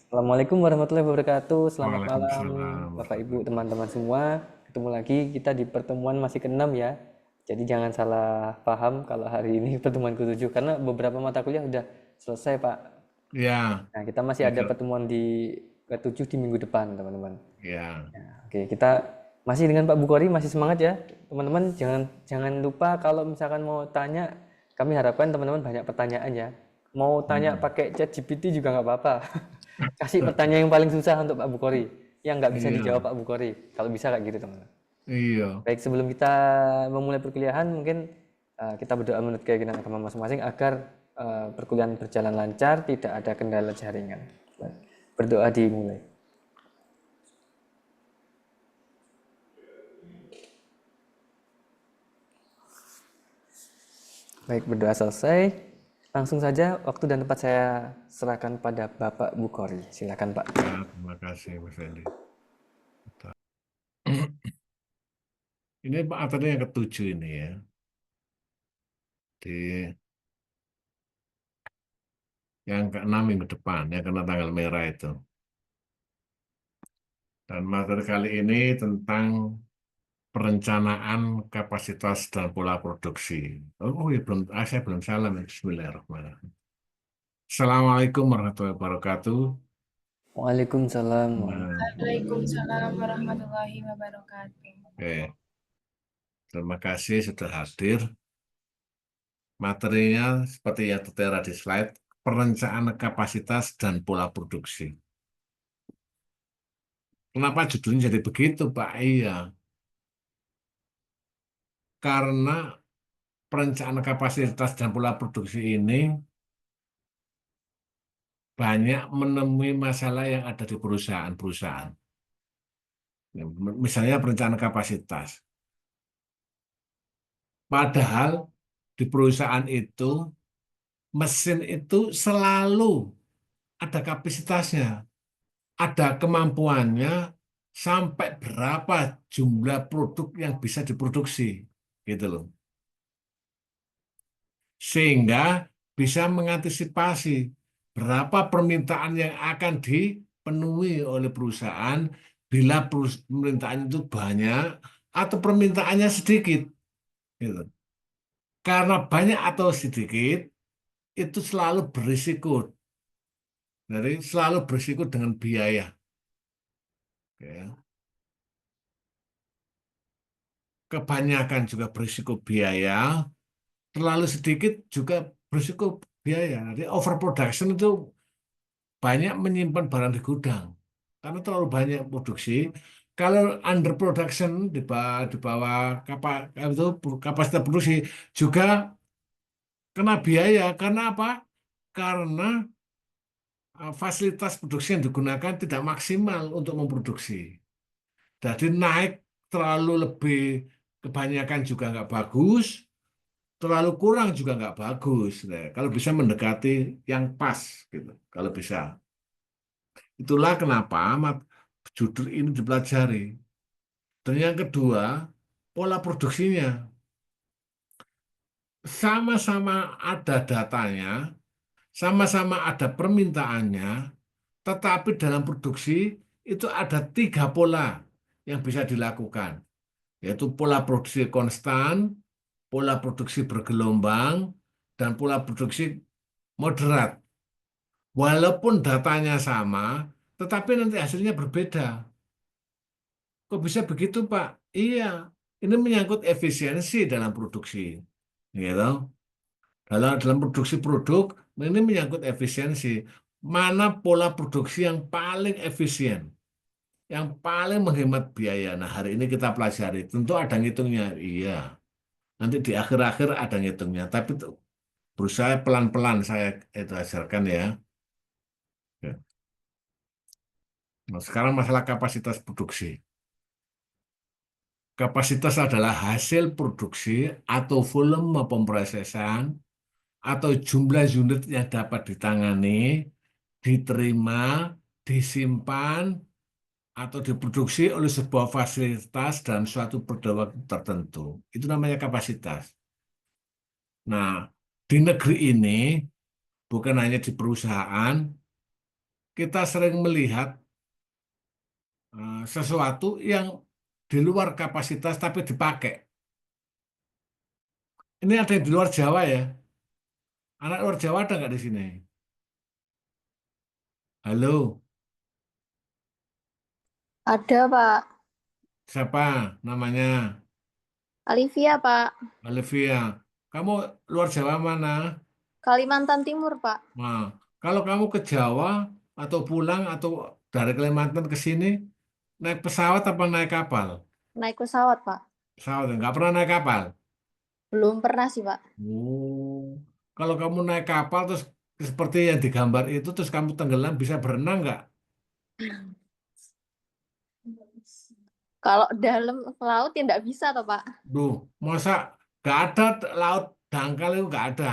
Assalamualaikum warahmatullahi wabarakatuh. Selamat malam, Waalaikumsalam Bapak Ibu, warahmatullahi teman-teman semua. Ketemu lagi kita di pertemuan masih ke-6 ya. Jadi jangan salah paham kalau hari ini pertemuan ke-7 karena beberapa mata kuliah udah selesai, Pak. Ya, Nah, kita masih ada ikut. pertemuan di ke-7 di minggu depan, teman-teman. Ya, Oke, kita masih dengan Pak Bukhari, masih semangat ya. Teman-teman jangan jangan lupa kalau misalkan mau tanya, kami harapkan teman-teman banyak pertanyaan ya. Mau tanya hmm. pakai chat GPT juga nggak apa-apa. Kasih pertanyaan yang paling susah untuk Pak Bukhari, yang nggak bisa dijawab Iya, Pak Bukhari. Kalau bisa kayak gitu teman-teman. iya. Baik, sebelum kita memulai perkuliahan, mungkin kita berdoa menurut keyakinan agama masing-masing agar perkuliahan berjalan lancar, tidak ada kendala jaringan. Baik, berdoa dimulai. Baik, berdoa selesai. Langsung saja waktu dan tempat saya serahkan pada Bapak Bukhari. Silakan Pak. Ya, terima kasih Mas Andi. Ini Pak Atadi yang ketujuh ini ya. Di yang keenam minggu depan ya karena tanggal merah itu. Dan materi kali ini tentang perencanaan kapasitas dan pola produksi. Oh, ya, belum, saya belum salam. Bismillahirrahmanirrahim. Assalamualaikum warahmatullahi wabarakatuh. Waalaikumsalam. Nah, Waalaikumsalam warahmatullahi wabarakatuh. oke. Terima kasih sudah hadir. Materinya seperti yang tertera di slide, perencanaan kapasitas dan pola produksi. Kenapa judulnya jadi begitu, Pak? Iya, karena perencanaan kapasitas dan pola produksi ini banyak menemui masalah yang ada di perusahaan-perusahaan. Misalnya perencanaan kapasitas. Padahal di perusahaan itu, mesin itu selalu ada kapasitasnya. Ada kemampuannya sampai berapa jumlah produk yang bisa diproduksi, gitu loh. Sehingga bisa mengantisipasi berapa permintaan yang akan dipenuhi oleh perusahaan bila permintaan itu banyak atau permintaannya sedikit, gitu. Karena banyak atau sedikit itu selalu berisiko, jadi selalu berisiko dengan biaya. Ya. Kebanyakan juga berisiko biaya, terlalu sedikit juga berisiko biaya. Jadi overproduction itu banyak menyimpan barang di gudang karena terlalu banyak produksi. Kalau underproduction di bawah itu kapasitas produksi juga kena biaya. Karena apa? Karena fasilitas produksi yang digunakan tidak maksimal untuk memproduksi. Jadi naik terlalu lebih kebanyakan juga nggak bagus, terlalu kurang juga nggak bagus. Nah, kalau bisa mendekati yang pas, gitu. Kalau bisa, itulah kenapa judul ini dipelajari. Dan yang kedua, pola produksinya sama-sama ada datanya, sama-sama ada permintaannya, tetapi dalam produksi itu ada tiga pola yang bisa dilakukan, yaitu pola produksi konstan, pola produksi bergelombang, dan pola produksi moderat. Walaupun datanya sama, tetapi nanti hasilnya berbeda. Kok bisa begitu, Pak? Iya, ini menyangkut efisiensi dalam produksi. Gitu. Dalam produksi produk, ini menyangkut efisiensi. Mana pola produksi yang paling efisien, yang paling menghemat biaya. Nah, hari ini kita pelajari. Tentu ada ngitungnya. Iya, nanti di akhir-akhir ada ngitungnya. Tapi berusaha pelan-pelan saya itu ajarkan ya. Ya. Nah, sekarang masalah kapasitas produksi. Kapasitas adalah hasil produksi atau volume pemrosesan atau jumlah unit yang dapat ditangani, diterima, disimpan, atau diproduksi oleh sebuah fasilitas dalam suatu periode waktu tertentu. Itu namanya kapasitas. Nah, di negeri ini, bukan hanya di perusahaan, kita sering melihat sesuatu yang di luar kapasitas tapi dipakai. Ini ada yang di luar Jawa ya. Anak luar Jawa ada nggak di sini? Halo, Ada, Pak. siapa namanya? Alivia, Pak. Olivia. Kamu luar Jawa mana? Kalimantan Timur, Pak. Nah, kalau kamu ke Jawa atau pulang atau dari Kalimantan ke sini, naik pesawat apa naik kapal? Naik pesawat, Pak. Pesawat, nggak pernah naik kapal. Belum pernah sih, Pak. Oh, kalau kamu naik kapal terus seperti yang digambar itu, terus kamu tenggelam bisa berenang nggak? Kalau dalam laut ya nggak bisa, toh, Pak. Duh, masa nggak ada laut dangkal itu nggak ada.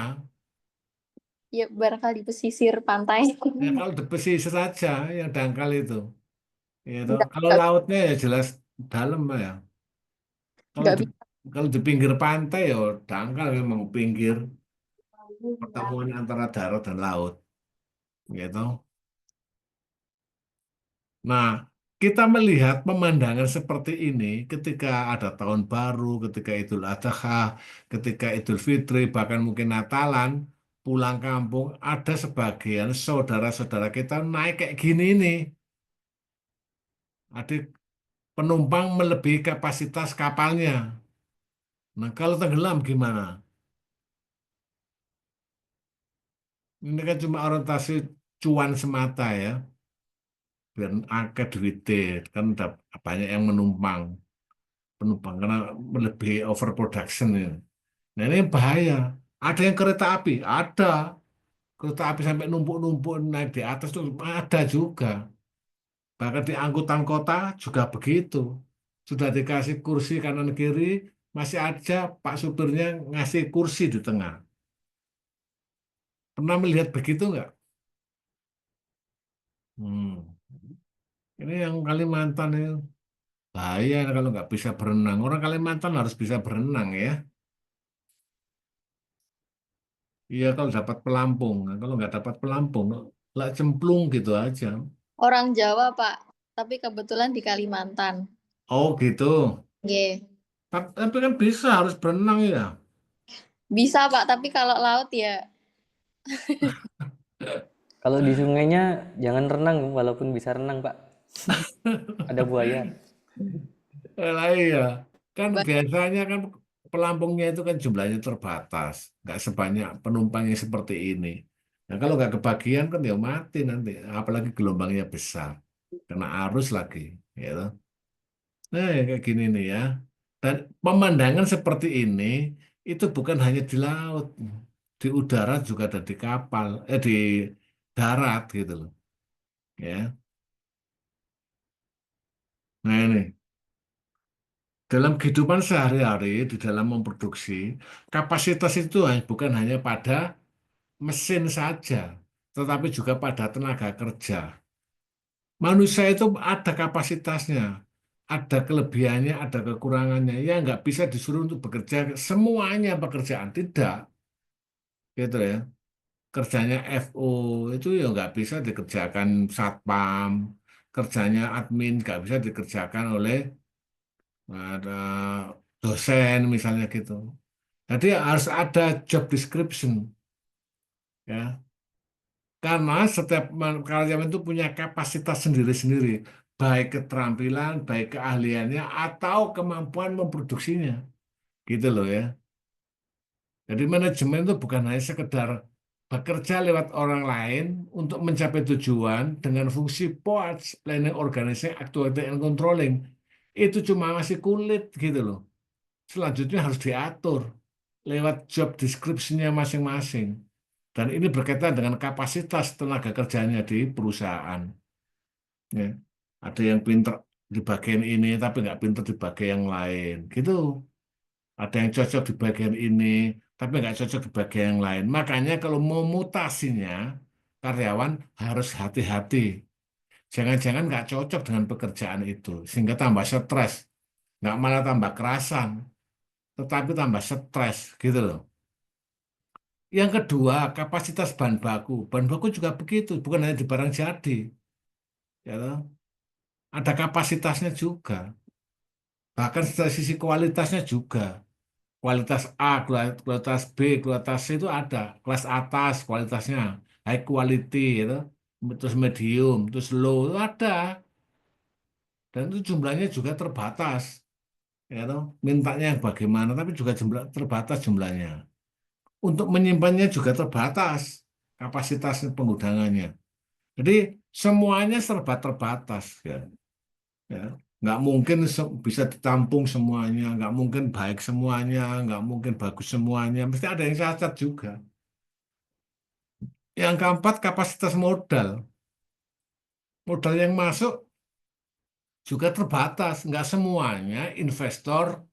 Ya, barangkali pesisir pantai. Ya kalau di pesisir saja yang dangkal itu. Ya, toh. Nggak, Kalau nggak, lautnya ya jelas dalam ya. Kalau nggak di, bisa. kalau di pinggir pantai ya dangkal memang pinggir pertemuan antara darat dan laut. Gitu. Nah, kita melihat pemandangan seperti ini ketika ada tahun baru, ketika Idul Adha, ketika Idul Fitri, bahkan mungkin Natalan, pulang kampung, ada sebagian saudara-saudara kita naik kayak gini nih. Ada penumpang melebihi kapasitas kapalnya. Nah, kalau tenggelam gimana? Ini kan cuma orientasi cuan semata ya, biar akeh duitnya, kan udah banyak yang penumpang karena melebihi overproduction ya. Nah ini bahaya. Ada yang kereta api, ada kereta api sampai numpuk-numpuk naik di atas tuh ada juga. Bahkan di angkutan kota juga begitu. Sudah dikasih kursi kanan kiri, masih aja Pak supirnya ngasih kursi di tengah. Pernah melihat begitu nggak? Hmm. Ini yang Kalimantan itu bahaya kalau nggak bisa berenang. Orang Kalimantan harus bisa berenang ya. Iya kalau dapat pelampung. Nah, kalau nggak dapat pelampung, lah cemplung gitu aja. Orang Jawa, Pak. Tapi kebetulan di Kalimantan. Oh gitu. Nggih. Tapi kan bisa harus berenang ya. Bisa, Pak. Tapi kalau laut ya Kalau di sungainya jangan renang walaupun bisa renang, Pak. Ada buaya. Lah iya. Kan ba- biasanya kan pelampungnya itu kan jumlahnya terbatas. Nggak sebanyak penumpangnya seperti ini. Nah kalau nggak kebagian kan ya mati nanti. Apalagi gelombangnya besar. Kena arus lagi. Gitu. Nah ya kayak gini nih ya. Dan pemandangan seperti ini itu bukan hanya di laut. Di udara juga ada di kapal. Di darat gitu loh. Ya. Nah ini. Dalam kehidupan sehari-hari, di dalam memproduksi, kapasitas itu bukan hanya pada mesin saja, tetapi juga pada tenaga kerja. Manusia itu ada kapasitasnya, ada kelebihannya, ada kekurangannya. Ya nggak bisa disuruh untuk bekerja semuanya pekerjaan, tidak. Gitu ya. Kerjanya FO itu ya nggak bisa dikerjakan satpam, kerjanya admin nggak bisa dikerjakan oleh ada dosen misalnya gitu. Jadi harus ada job description ya. Karena setiap karyawan itu punya kapasitas sendiri-sendiri, baik keterampilan, baik keahliannya atau kemampuan memproduksinya. Gitu loh ya. Jadi manajemen itu bukan hanya sekedar bekerja lewat orang lain untuk mencapai tujuan dengan fungsi POAS, planning, organizing, actuating, and controlling. Itu cuma masih kulit gitu loh. Selanjutnya harus diatur lewat job description-nya masing-masing. Dan ini berkaitan dengan kapasitas tenaga kerjanya di perusahaan. Ya. Ada yang pinter di bagian ini, tapi nggak pinter di bagian yang lain. Gitu. Ada yang cocok di bagian ini, tapi nggak cocok di bagian yang lain. Makanya kalau mau mutasinya, karyawan harus hati-hati. Jangan-jangan nggak cocok dengan pekerjaan itu, sehingga tambah stres. Nggak malah tambah kerasan, tetapi tambah stres gitu loh. Yang kedua, kapasitas bahan baku. Bahan baku juga begitu, bukan hanya di barang jadi. Ya toh. Ada kapasitasnya juga. Bahkan dari sisi kualitasnya juga. Kualitas A, kualitas B, kualitas C itu ada. Kelas atas kualitasnya, high quality, gitu. Terus medium, terus low, itu ada. Dan itu jumlahnya juga terbatas. Ya toh. Mintanya yang bagaimana, tapi juga terbatas jumlahnya. Untuk menyimpannya juga terbatas kapasitas penggudangannya. Jadi semuanya serba terbatas, ya. Ya. Nggak mungkin bisa ditampung semuanya, nggak mungkin baik semuanya, nggak mungkin bagus semuanya, mesti ada yang cacat juga. Yang keempat, kapasitas modal. Modal yang masuk juga terbatas, nggak semuanya investor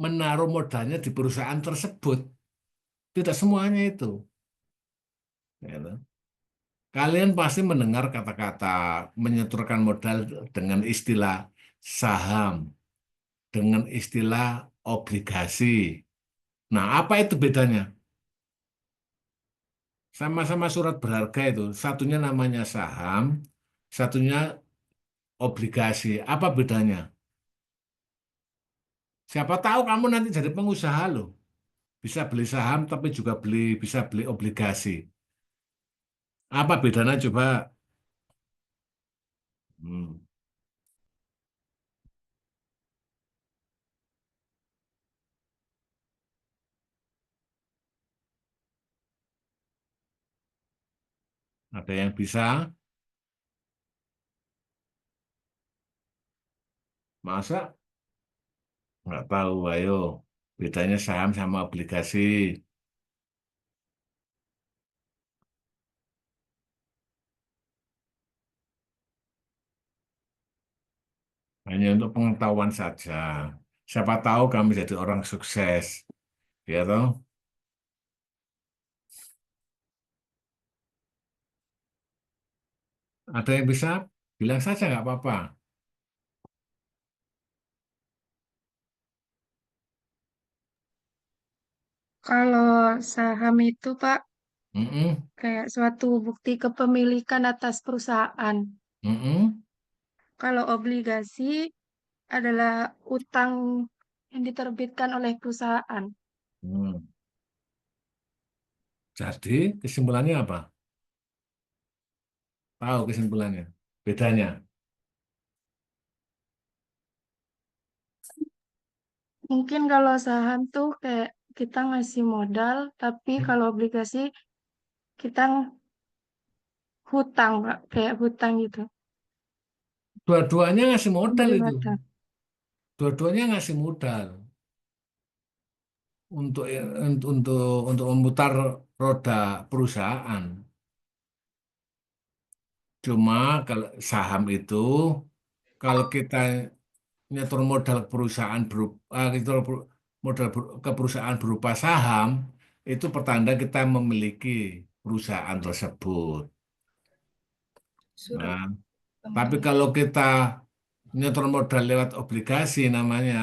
menaruh modalnya di perusahaan tersebut. Tidak semuanya itu. Ya. Kalian pasti mendengar kata-kata menyetorkan modal dengan istilah saham, dengan istilah obligasi. Nah, apa itu bedanya? Sama-sama surat berharga itu. Satunya namanya saham, satunya obligasi. Apa bedanya? Siapa tahu kamu nanti jadi pengusaha loh. Bisa beli saham tapi juga bisa beli obligasi. Apa bedanya coba? Hmm, ada yang bisa? Masa? Nggak tahu, ayo. Bedanya saham sama obligasi. Hanya untuk pengetahuan saja. Siapa tahu kami jadi orang sukses. Ya toh? Ada yang bisa? Bilang saja nggak apa-apa. Kalau saham itu, Pak, Mm-mm, kayak suatu bukti kepemilikan atas perusahaan. mm-mm. Kalau obligasi adalah utang yang diterbitkan oleh perusahaan. Hmm. Jadi kesimpulannya apa? Tahu kesimpulannya? Bedanya? Mungkin kalau saham tuh kayak kita ngasih modal, tapi kalau obligasi kita hutang, Pak, kayak hutang gitu. Dua-duanya ngasih modal Beli itu. modal. Dua-duanya ngasih modal untuk untuk memutar roda perusahaan. Cuma kalau saham itu kalau kita nyetor modal ke perusahaan berupa modal ke perusahaan berupa saham itu pertanda kita memiliki perusahaan tersebut. Surat Nah, tapi pembelian. kalau kita nyetor modal lewat obligasi namanya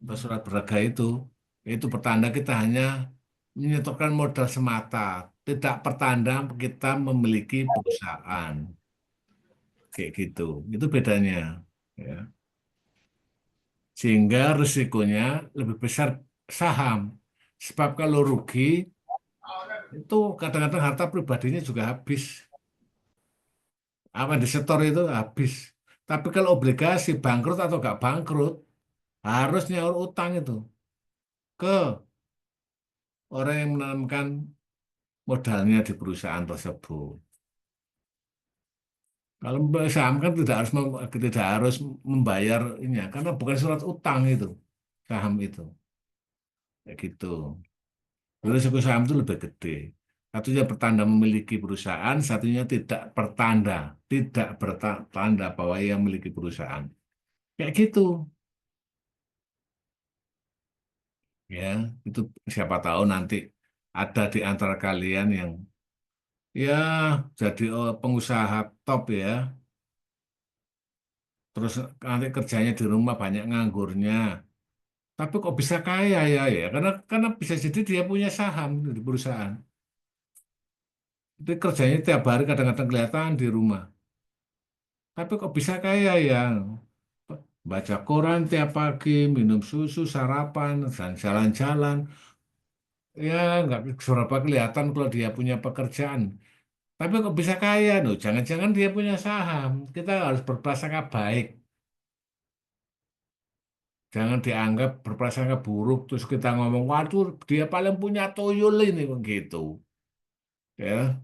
atau surat berharga itu pertanda kita hanya menyetorkan modal semata, tidak pertanda kita memiliki perusahaan kayak gitu. Itu bedanya, ya. Sehingga risikonya lebih besar saham. Sebab kalau rugi itu kadang-kadang harta pribadinya juga habis. Apa yang disetor itu habis. Tapi kalau obligasi bangkrut atau nggak bangkrut harus nyaur utang itu ke orang yang menanamkan modalnya di perusahaan tersebut. Kalau saham kan tidak harus membayar ini ya, karena bukan surat utang itu saham itu, kayak gitu. Risiko saham itu lebih gede. Satunya pertanda memiliki perusahaan, satunya tidak bertanda bahwa ia memiliki perusahaan. Kayak gitu, ya. Itu siapa tahu nanti ada di antara kalian yang ya jadi pengusaha top ya. Terus nanti kerjanya di rumah banyak nganggurnya. Tapi kok bisa kaya ya? Karena bisa jadi dia punya saham di perusahaan. Itu kerjanya tiap hari kadang-kadang kelihatan di rumah. Tapi kok bisa kaya ya? Baca koran tiap pagi, minum susu, sarapan, dan jalan-jalan. Ya, nggak seberapa kelihatan kalau dia punya pekerjaan. Tapi kok bisa kaya? Loh, jangan-jangan dia punya saham. Kita harus berprasangka baik. Jangan dianggap berprasangka buruk. Terus kita ngomong, waduh, dia paling punya tuyul ini begitu. Ya,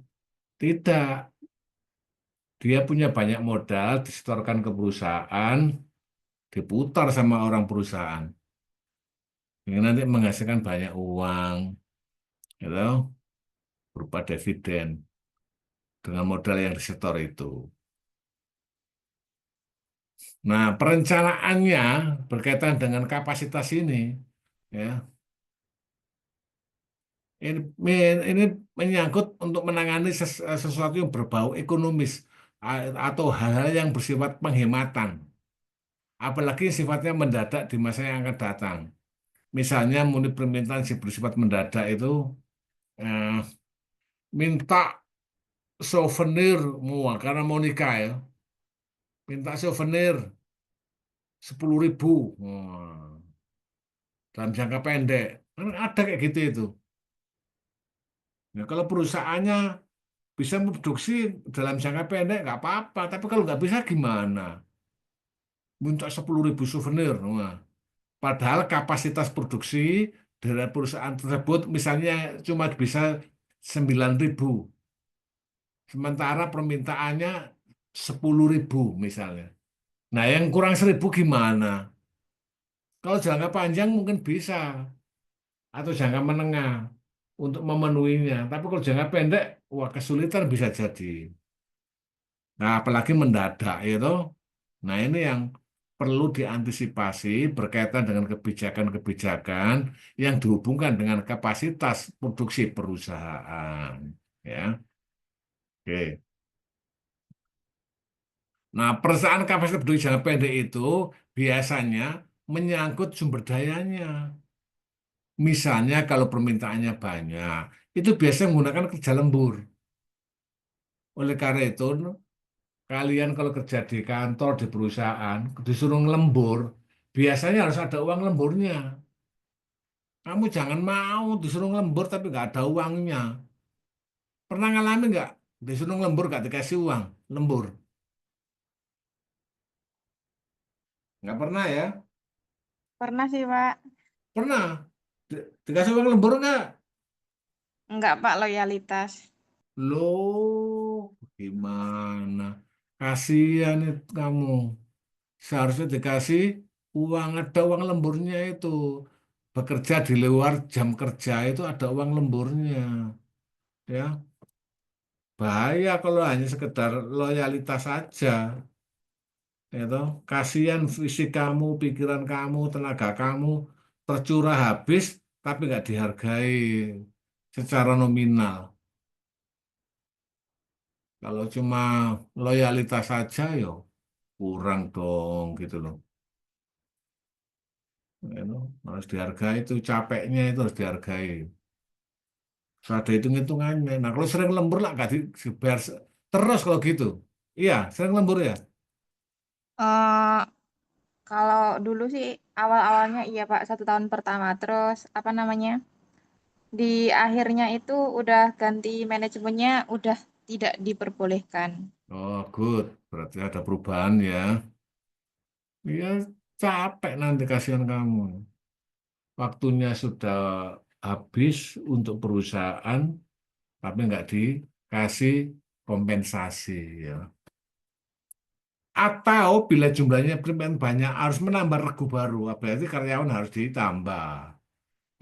tidak. Dia punya banyak modal, disetorkan ke perusahaan, diputar sama orang perusahaan. Yang nanti menghasilkan banyak uang, gitu, berupa dividen dengan modal yang disetor itu. Nah, perencanaannya berkaitan dengan kapasitas ini, ya, ini menyangkut untuk menangani sesuatu yang berbau ekonomis atau hal-hal yang bersifat penghematan, apalagi sifatnya mendadak di masa yang akan datang. Misalnya, permintaan si bersifat mendadak itu eh, minta souvenir karena mau nikah ya, minta souvenir 10.000. Wah, dalam jangka pendek. Kan ada kayak gitu itu. Nah, kalau perusahaannya bisa memproduksi dalam jangka pendek nggak apa-apa, tapi kalau nggak bisa gimana? Minta 10.000 souvenir. Wah, padahal kapasitas produksi dari perusahaan tersebut misalnya cuma bisa 9.000. Sementara permintaannya 10.000 misalnya. Nah, yang kurang 1.000 gimana? Kalau jangka panjang mungkin bisa, atau jangka menengah untuk memenuhinya. Tapi kalau jangka pendek, wah kesulitan bisa jadi. Nah, apalagi mendadak itu. Nah, ini yang perlu diantisipasi berkaitan dengan kebijakan-kebijakan yang dihubungkan dengan kapasitas produksi perusahaan. Ya, oke. Nah, perusahaan kapasitas produksi jangka pendek itu biasanya menyangkut sumber dayanya. Misalnya kalau permintaannya banyak, itu biasanya menggunakan kerja lembur. Oleh karena itu, kalian kalau kerja di kantor, di perusahaan, disuruh ngelembur, biasanya harus ada uang lemburnya. Kamu jangan mau disuruh ngelembur tapi nggak ada uangnya. Pernah ngalamin nggak? Disuruh ngelembur nggak dikasih uang, lembur. Nggak pernah ya? Pernah sih, Pak. Pernah. Dikasih uang lembur nggak? Enggak, Pak, loyalitas. Loh, gimana? Kasihan itu kamu. Seharusnya dikasih uang, ada uang lemburnya itu. Bekerja di luar jam kerja itu ada uang lemburnya. Ya, bahaya kalau hanya sekedar loyalitas saja. Ya toh. Kasihan fisik kamu, pikiran kamu, tenaga kamu tercurah habis, tapi nggak dihargai secara nominal. Kalau cuma loyalitas saja, ya kurang dong gitu loh. Ya toh. Harus dihargai itu capeknya itu harus dihargai. So, ada hitung-hitungannya. Nah, kalau sering lembur lah nggak dibayar terus kalau gitu. Iya, sering lembur ya. Eh, kalau dulu sih awal-awalnya iya, Pak, 1 tahun pertama. Terus apa namanya? Di akhirnya itu udah ganti manajemennya, udah tidak diperbolehkan. Oh, good. Berarti ada perubahan ya. Iya, capek nanti kasihan kamu. Waktunya sudah habis untuk perusahaan, tapi nggak dikasih kompensasi ya. Atau bila jumlahnya permintaan banyak harus menambah regu baru, berarti karyawan harus ditambah.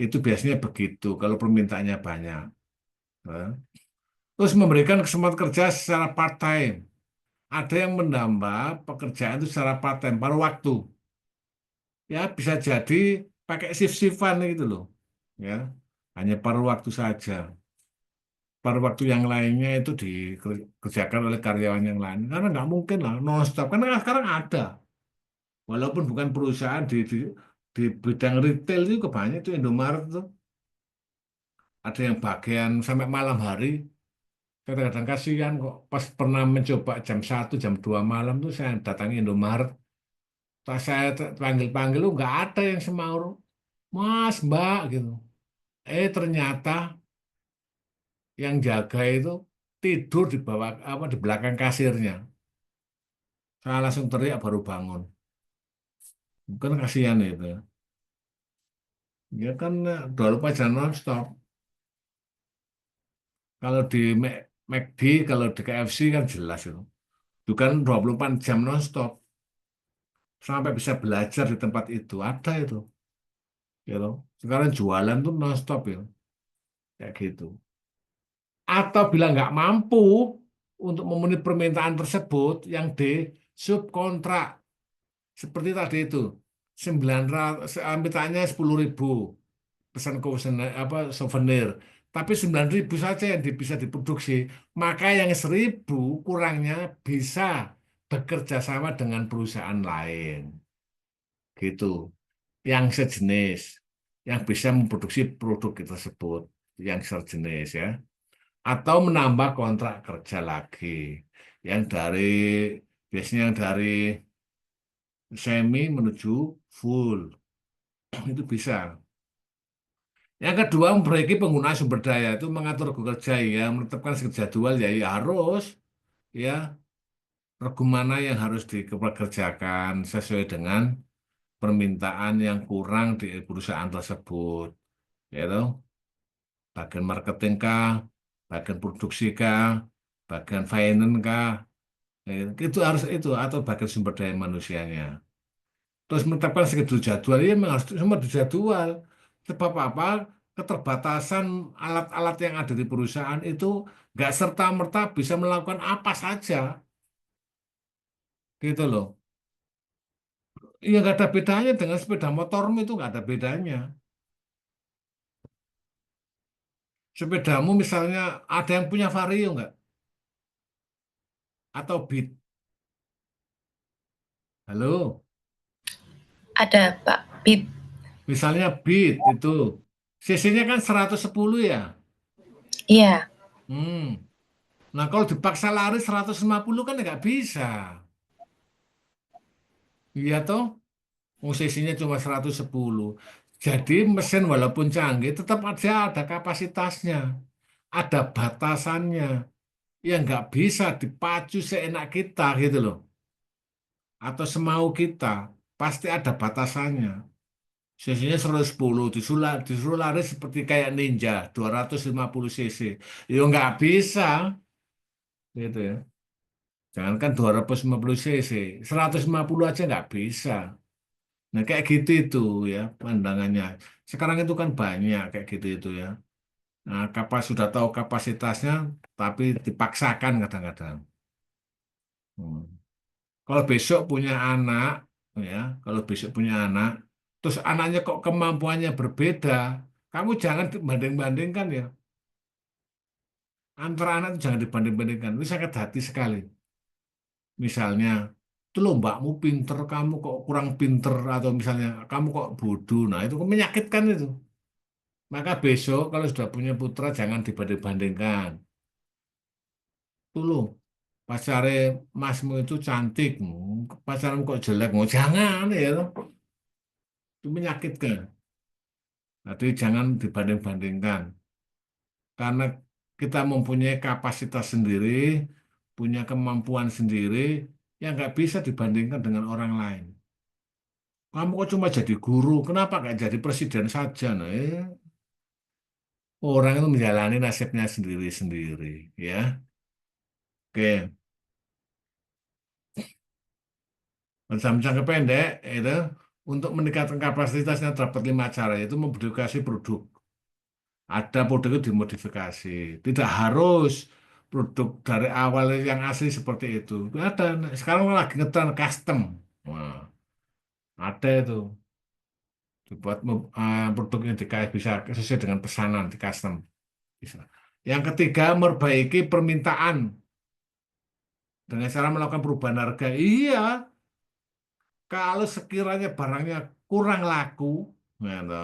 Itu biasanya begitu kalau permintaannya banyak. Ya. Terus memberikan kesempatan kerja secara part-time. Ada yang menambah pekerjaan itu secara part-time, paruh waktu. Ya, bisa jadi pakai shift-shiftan gitu loh. Ya, hanya paruh waktu saja. Paruh waktu yang lainnya itu dikerjakan oleh karyawan yang lain. Karena nggak mungkin lah non-stop. Karena sekarang ada. Walaupun bukan perusahaan di bidang retail juga banyak tuh Indomaret tuh. Ada yang bagian sampai malam hari. Kadang-kadang kasihan kok. Pas pernah mencoba jam 1, jam 2 malam tuh saya datangi Indomaret. Pas saya panggil-panggil, lu nggak ada yang semaur. Mas, Mbak, gitu. Ternyata yang jaga itu tidur di bawah apa di belakang kasirnya. Saya langsung teriak baru bangun. Bukan kasihan itu. Ya kan 24 jam non-stop. Kalau di McD, kalau di KFC kan jelas itu. Itu kan 24 jam non-stop. Sampai bisa belajar di tempat itu. Ada itu. Gitu. Sekarang jualan tuh non-stop ya. Kayak gitu. Atau bila nggak mampu untuk memenuhi permintaan tersebut, yang D, subkontrak. Seperti tadi itu. 900, mintaannya 10.000. Pesan apa souvenir. Tapi 9.000 saja yang bisa diproduksi. Maka yang 1.000 kurangnya bisa bekerja sama dengan perusahaan lain. Gitu. Yang sejenis. Yang bisa memproduksi produk tersebut. Yang sejenis ya. Atau menambah kontrak kerja lagi. Yang dari, biasanya yang dari semi menuju full. Itu bisa. Yang kedua, memperbaiki penggunaan sumber daya itu mengatur kerja ya, menetapkan jadwal ya, harus ya regu mana yang harus dikerjakan sesuai dengan permintaan yang kurang di perusahaan tersebut, ya toh. Bagian marketing kah, bagian produksi kah, bagian finance kah, ya, itu harus itu atau bagian sumber daya manusianya. Terus menetapkan schedule jadwal, ya memang harus semua dijadwal. Sebab apa? Keterbatasan alat-alat yang ada di perusahaan itu nggak serta-merta bisa melakukan apa saja. Gitu loh. Iya nggak ada bedanya dengan sepeda motormu itu nggak ada bedanya. Sepedamu misalnya ada yang punya Vario nggak? Atau Beat? Halo? Ada Pak Bib. Misalnya Beat itu. CC-nya kan 110 ya? Iya, Hmm. Nah kalau dipaksa lari 150 kan nggak bisa. Iya toh? Musisinya cuma 110. Jadi mesin walaupun canggih tetap aja ada kapasitasnya. Ada batasannya. Yang nggak bisa dipacu seenak kita gitu loh. Atau semau kita. Pasti ada batasannya. Cc-nya 110. Disuruh lari seperti kayak ninja. 250 cc. Ya nggak bisa. Gitu ya. Jangankan 250 cc. 150 aja nggak bisa. Nah, kayak gitu itu ya pandangannya. Sekarang itu kan banyak kayak gitu itu ya. Nah, sudah tahu kapasitasnya, tapi dipaksakan kadang-kadang. Hmm. Kalau besok punya anak, ya, kalau besok punya anak, terus anaknya kok kemampuannya berbeda, kamu jangan banding-bandingkan ya. Antara anak itu jangan dibanding-bandingkan. Itu sakit hati sekali. Misalnya, itu loh mbakmu pinter, kamu kok kurang pinter, atau misalnya kamu kok bodoh. Nah, itu kan menyakitkan itu. Maka besok kalau sudah punya putra jangan dibanding-bandingkan. Tuh loh, pacare masmu itu cantik, pacarmu kok jelek, jangan ya, toh. Itu menyakitkan. Jadi jangan dibanding-bandingkan. Karena kita mempunyai kapasitas sendiri, punya kemampuan sendiri, yang nggak bisa dibandingkan dengan orang lain. Kamu kok cuma jadi guru, kenapa nggak jadi presiden saja? Nah, orang itu menjalani nasibnya sendiri-sendiri, ya. Oke, dalam jangka pendek itu untuk meningkatkan kapasitasnya terdapat 5 cara, yaitu memodifikasi produk. Ada produk itu dimodifikasi, tidak harus produk dari awal yang asli seperti itu. Ada sekarang lagi ngetren custom. Wah, ada itu dibuat produk yang bisa sesuai dengan pesanan di custom. Bisa. Yang ketiga, memperbaiki permintaan dengan cara melakukan perubahan harga. Iya, kalau sekiranya barangnya kurang laku, gitu.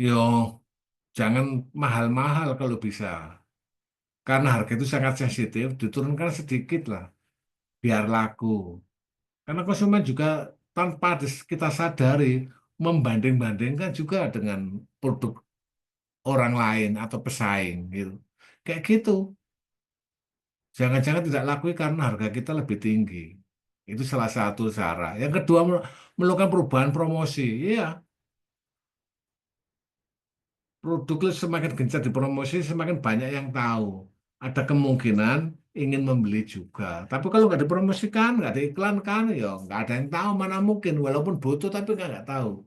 Yo, jangan mahal-mahal kalau bisa. Karena harga itu sangat sensitif, diturunkan sedikit lah, biar laku. Karena konsumen juga tanpa kita sadari, membanding-bandingkan juga dengan produk orang lain atau pesaing gitu. Kayak gitu. Jangan-jangan tidak laku karena harga kita lebih tinggi. Itu salah satu cara. Yang kedua, melakukan perubahan promosi. Iya, produk itu semakin gencar dipromosi, semakin banyak yang tahu. Ada kemungkinan ingin membeli juga. Tapi kalau nggak dipromosikan, nggak diiklankan, ya nggak ada yang tahu. Mana mungkin, walaupun butuh tapi nggak tahu.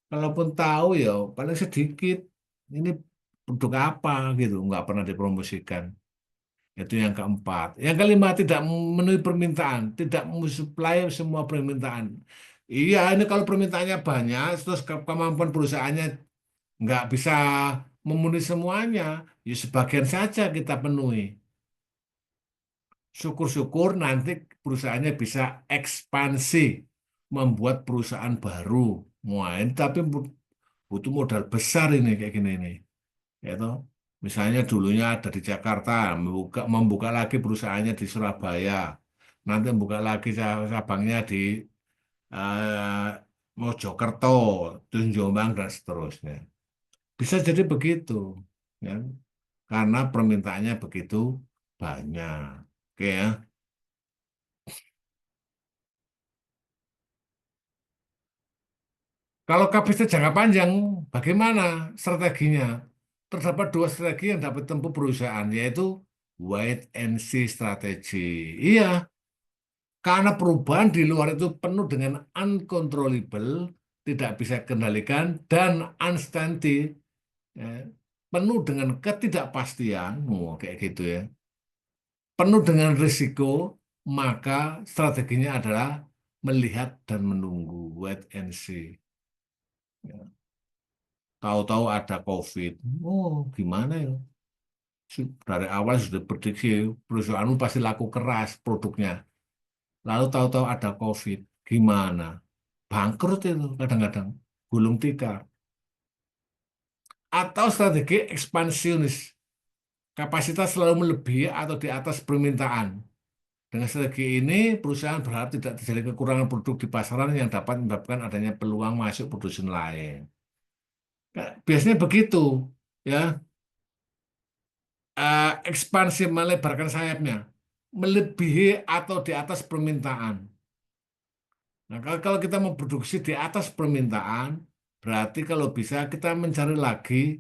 Kalaupun tahu, ya paling sedikit. Ini produk apa gitu, nggak pernah dipromosikan. Itu yang keempat. Yang kelima, tidak memenuhi permintaan, tidak mensuplai semua permintaan. Iya, ini kalau permintaannya banyak, terus kemampuan perusahaannya nggak bisa memenuhi semuanya, ya sebagian saja kita penuhi. Syukur-syukur nanti perusahaannya bisa ekspansi, membuat perusahaan baru. Wah, ini tapi butuh modal besar ini kayak gini nih. Ya toh. Misalnya dulunya ada di Jakarta, membuka lagi perusahaannya di Surabaya, nanti membuka lagi cabangnya di eh, Mojokerto, terus Jombang dan seterusnya. Bisa jadi begitu, ya, karena permintaannya begitu banyak. Oke ya. Kalau kapasitas jangka panjang, bagaimana strateginya? Terdapat dua strategi yang dapat tempuh perusahaan, yaitu wait and see strategi. Iya, karena perubahan di luar itu penuh dengan uncontrollable, tidak bisa kendalikan, dan uncertainty, ya, penuh dengan ketidakpastian, kayak gitu ya. Penuh dengan risiko, maka strateginya adalah melihat dan menunggu, wait and see. Ya. Tahu-tahu ada COVID. Oh, gimana ya? Dari awal sudah prediksi perusahaanmu pasti laku keras produknya. Lalu tahu-tahu ada COVID. Gimana? Bangkrut itu kadang-kadang. Gulung tikar. Atau strategi ekspansionis. Kapasitas selalu melebihi atau di atas permintaan. Dengan strategi ini, perusahaan berharap tidak terjadi kekurangan produk di pasaran yang dapat menyebabkan adanya peluang masuk produsen lain. Biasanya begitu, ya. Ekspansi melebarkan sayapnya, melebihi atau di atas permintaan. Nah, kalau kita memproduksi di atas permintaan, berarti kalau bisa kita mencari lagi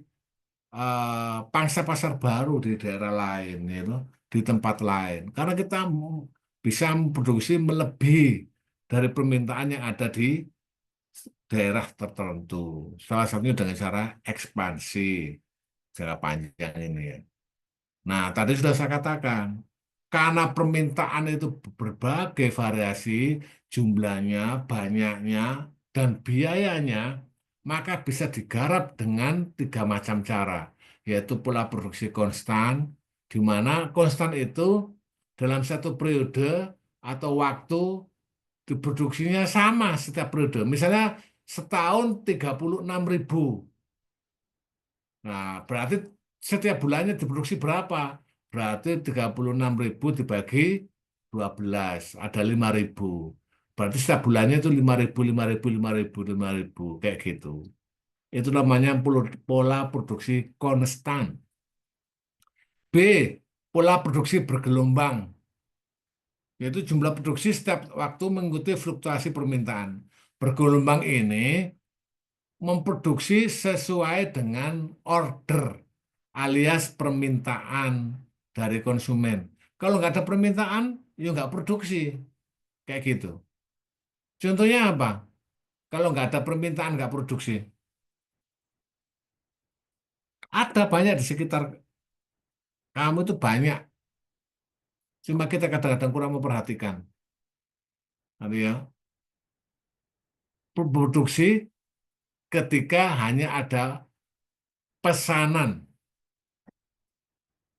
pangsa pasar baru di daerah lain, gitu, di tempat lain. Karena kita bisa memproduksi melebihi dari permintaan yang ada di daerah tertentu. Salah satunya dengan cara ekspansi jangka panjang ini ya. Nah, tadi sudah saya katakan, karena permintaan itu berbagai variasi, jumlahnya, banyaknya, dan biayanya, maka bisa digarap dengan tiga macam cara, yaitu pola produksi konstan, di mana konstan itu dalam satu periode atau waktu diproduksinya sama setiap periode. Misalnya setahun 36.000. Nah, berarti setiap bulannya diproduksi berapa? Berarti 36.000 dibagi 12, ada 5.000. Berarti setiap bulannya itu 5.000, 5.000, 5.000, 5.000, kayak gitu. Itu namanya pola produksi konstan. B, pola produksi bergelombang, yaitu jumlah produksi setiap waktu mengikuti fluktuasi permintaan. Bergelombang ini memproduksi sesuai dengan order alias permintaan dari konsumen. Kalau nggak ada permintaan, ya nggak produksi. Kayak gitu. Contohnya apa? Kalau nggak ada permintaan, nggak produksi. Ada banyak di sekitar kamu itu banyak. Cuma kita kadang-kadang kurang memperhatikan. Nanti ya, produksi ketika hanya ada pesanan.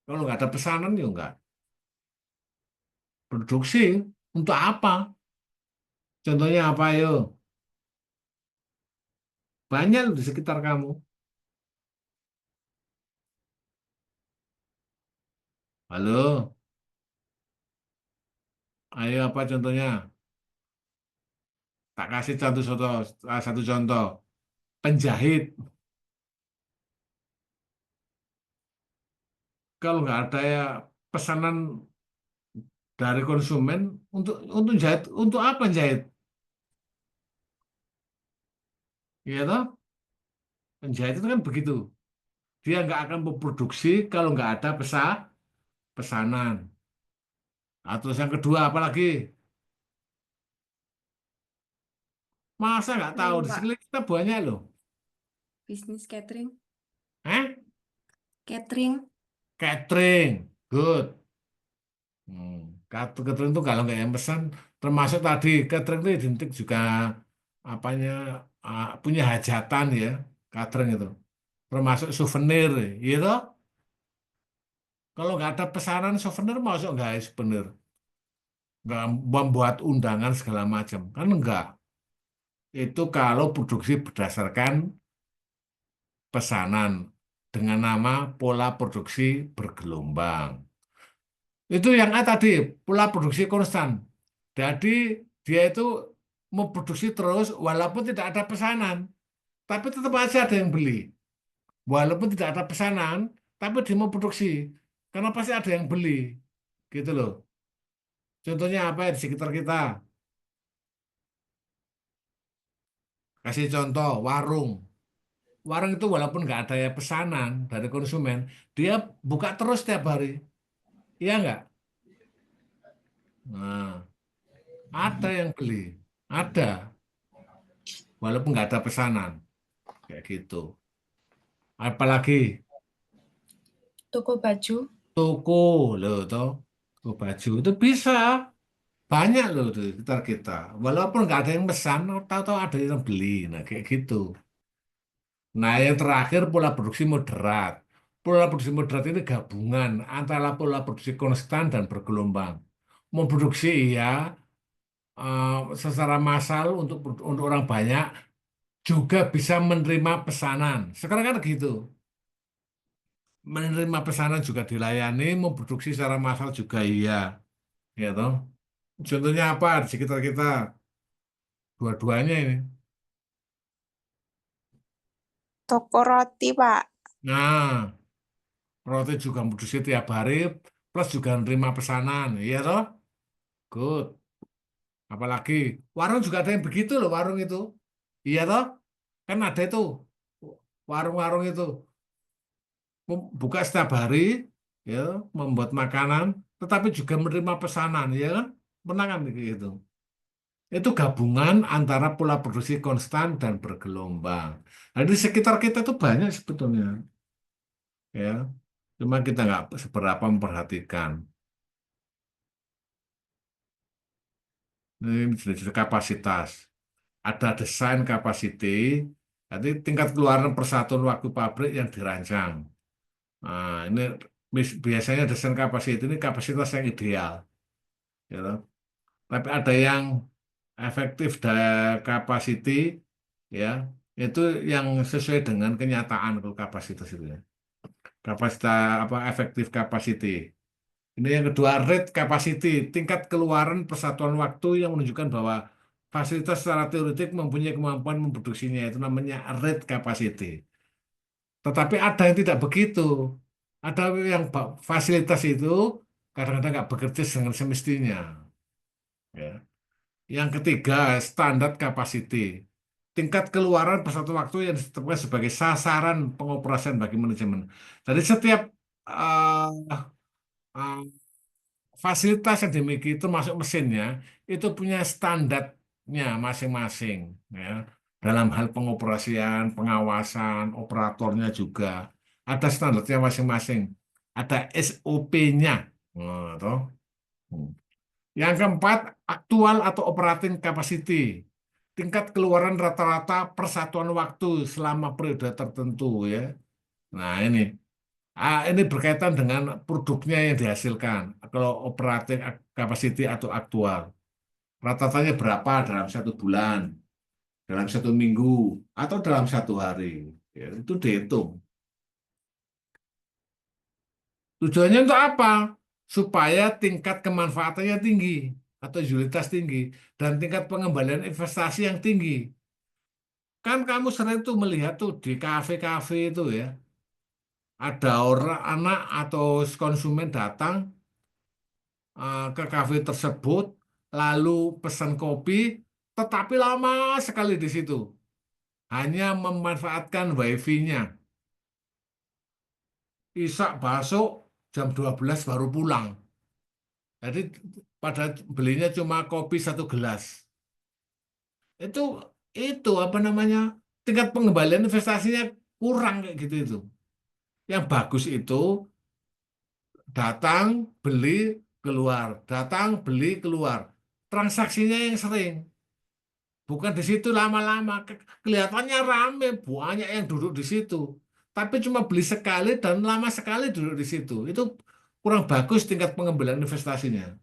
Kalau nggak ada pesanan, ya nggak produksi. Untuk apa? Contohnya apa, ayo? Banyak loh di sekitar kamu. Halo, ayo apa contohnya? Tak kasih satu contoh. Penjahit. Kalau nggak ada ya pesanan dari konsumen untuk jahit, untuk apa jahit? Iya toh? Penjahit itu kan begitu. Dia nggak akan memproduksi kalau nggak ada pesanan. Atau yang kedua apalagi? Masa nggak tahu? Catering, Di Pak. sekeliling kita banyak loh. Bisnis catering. Eh? Catering. Catering. Good. Catering itu kalau nggak yang pesan, termasuk tadi catering itu identik juga apanya punya hajatan ya, catering itu. Termasuk souvenir, gitu. Kalau nggak ada pesanan souvenir, masuk nggak ada souvenir? Nggak membuat undangan segala macam, kan enggak. Itu kalau produksi berdasarkan pesanan dengan nama pola produksi bergelombang. Itu yang A tadi, pola produksi konstan. Jadi dia itu memproduksi terus walaupun tidak ada pesanan, tapi tetap aja ada yang beli. Walaupun tidak ada pesanan, tapi dia mau produksi. Karena pasti ada yang beli. Gitu loh. Contohnya apa ya di sekitar kita? Kasih contoh, warung. Warung itu walaupun nggak ada ya pesanan dari konsumen, dia buka terus setiap hari. Iya nggak? Nah, ada yang beli. Ada. Walaupun nggak ada pesanan. Kayak gitu. Apalagi Toko baju. toko loh toh. Toko baju itu bisa. Banyak loh di sekitar kita. Walaupun nggak ada yang pesan, tahu-tahu ada yang beli. Nah, kayak gitu. Nah, yang terakhir pola produksi moderat. Pola produksi moderat ini gabungan antara pola produksi konstan dan bergelombang. Memproduksi iya, secara massal untuk orang banyak, juga bisa menerima pesanan. Sekarang kan gitu. Menerima pesanan juga dilayani, memproduksi secara massal juga iya. Ya toh. Contohnya apa di sekitar kita? Dua-duanya ini. Toko roti, Pak. Nah, roti juga produksi tiap hari, plus juga nerima pesanan, iya toh? Good. Apalagi warung juga ada yang begitu loh, warung itu, iya toh? Kan ada itu warung-warung itu buka setiap hari, ya, membuat makanan, tetapi juga menerima pesanan, ya kan? Pernah kan gitu? Itu gabungan antara pola produksi konstan dan bergelombang. Nah, di sekitar kita itu banyak sebetulnya, ya. Cuma kita nggak seberapa memperhatikan. Ini jenis kapasitas. Ada desain capacity, jadi tingkat keluaran persatuan waktu pabrik yang dirancang. Nah, ini biasanya desain capacity ini kapasitas yang ideal. Gitu. Tapi ada yang efektif capacity, ya, itu yang sesuai dengan kenyataan kalau kapasitas itu ya. Kapasitas apa efektif capacity. Ini yang kedua, rate capacity, tingkat keluaran persatuan waktu yang menunjukkan bahwa fasilitas secara teoretik mempunyai kemampuan memproduksinya, itu namanya rate capacity. Tetapi ada yang tidak begitu. Ada yang fasilitas itu kadang-kadang nggak bekerja dengan semestinya. Ya. Yang ketiga, standar capacity. Tingkat keluaran persatuan waktu yang ditetapkan sebagai sasaran pengoperasian bagi manajemen. Jadi setiap uh, uh, fasilitas yang dimiliki termasuk mesinnya itu punya standarnya masing-masing ya. Dalam hal pengoperasian, pengawasan, operatornya juga ada standarnya masing-masing. Ada SOP-nya. Nah, toh. Yang keempat, aktual atau operating capacity. Tingkat keluaran rata-rata persatuan waktu selama periode tertentu ya. Nah, ini berkaitan dengan produknya yang dihasilkan. Kalau operating capacity atau aktual. Rata-ratanya berapa dalam 1 bulan, dalam 1 minggu, atau dalam 1 hari. Ya, itu dihitung. Tujuannya untuk apa? Supaya tingkat kemanfaatannya tinggi atau utilitas tinggi dan tingkat pengembalian investasi yang tinggi. Kan kamu sering tuh melihat tuh di kafe-kafe itu ya, ada orang anak atau konsumen datang ke kafe tersebut, lalu pesan kopi, tetapi lama sekali di situ, hanya memanfaatkan wifi-nya. Isak masuk jam 12 baru pulang. Jadi pada belinya cuma kopi 1 gelas. Itu itu apa namanya? Tingkat pengembalian investasinya kurang kayak gitu itu. Yang bagus itu datang, beli, keluar, datang, beli, keluar. Transaksinya yang sering. Bukan di situ lama-lama. Kelihatannya rame, banyak yang duduk di situ. Tapi cuma beli sekali dan lama sekali duduk di situ. Itu kurang bagus tingkat pengembalian investasinya.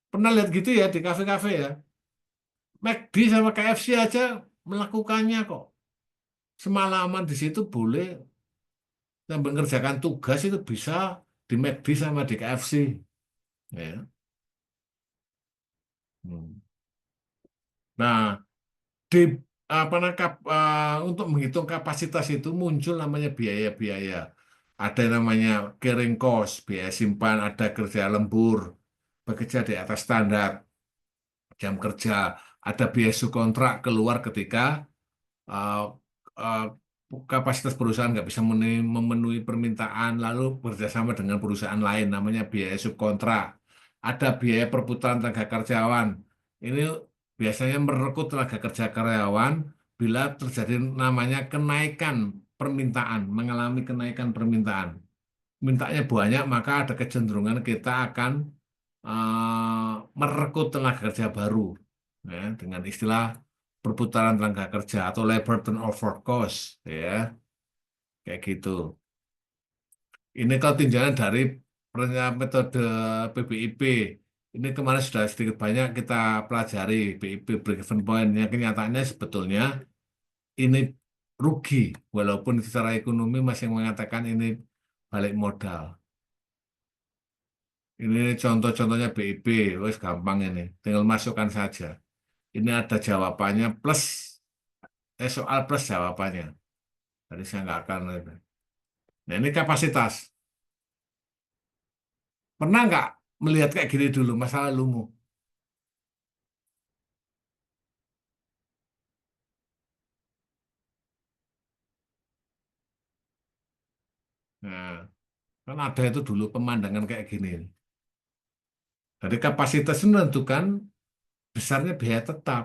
Pernah lihat gitu ya di kafe-kafe ya. McD sama KFC aja melakukannya kok. Semalaman di situ boleh yang mengerjakan tugas itu bisa di McD sama di KFC. Ya. Hmm. Nah, di untuk menghitung kapasitas itu muncul namanya biaya-biaya. Ada yang namanya carrying cost, biaya simpan, ada kerja lembur, bekerja di atas standar jam kerja, ada biaya subkontrak keluar ketika uh, uh, kapasitas perusahaan nggak bisa memenuhi permintaan, lalu bekerjasama dengan perusahaan lain, namanya biaya subkontrak. Ada biaya perputaran tenaga karyawan. Ini biasanya merekrut tenaga kerja karyawan bila terjadi namanya kenaikan permintaan, mengalami kenaikan permintaan. Mintanya banyak, maka ada kecenderungan kita akan merekrut tenaga kerja baru, ya, dengan istilah perputaran tenaga kerja atau labor turnover cost, ya, kayak gitu. Ini kalau tinjauan dari metode PBIP. Ini kemarin sudah sedikit banyak kita pelajari BIP break-even point. Yang kenyataannya sebetulnya ini rugi, walaupun secara ekonomi masih mengatakan ini balik modal. Ini contoh-contohnya BIP, wes gampang ini, tinggal masukkan saja. Ini ada jawabannya plus, soal plus jawabannya. Tadi saya nggak akan. Nah ini kapasitas. Pernah nggak melihat kayak gini dulu masa lalumu? Nah, kan ada itu dulu pemandangan kayak gini. Jadi kapasitas itu menentukan besarnya biaya tetap.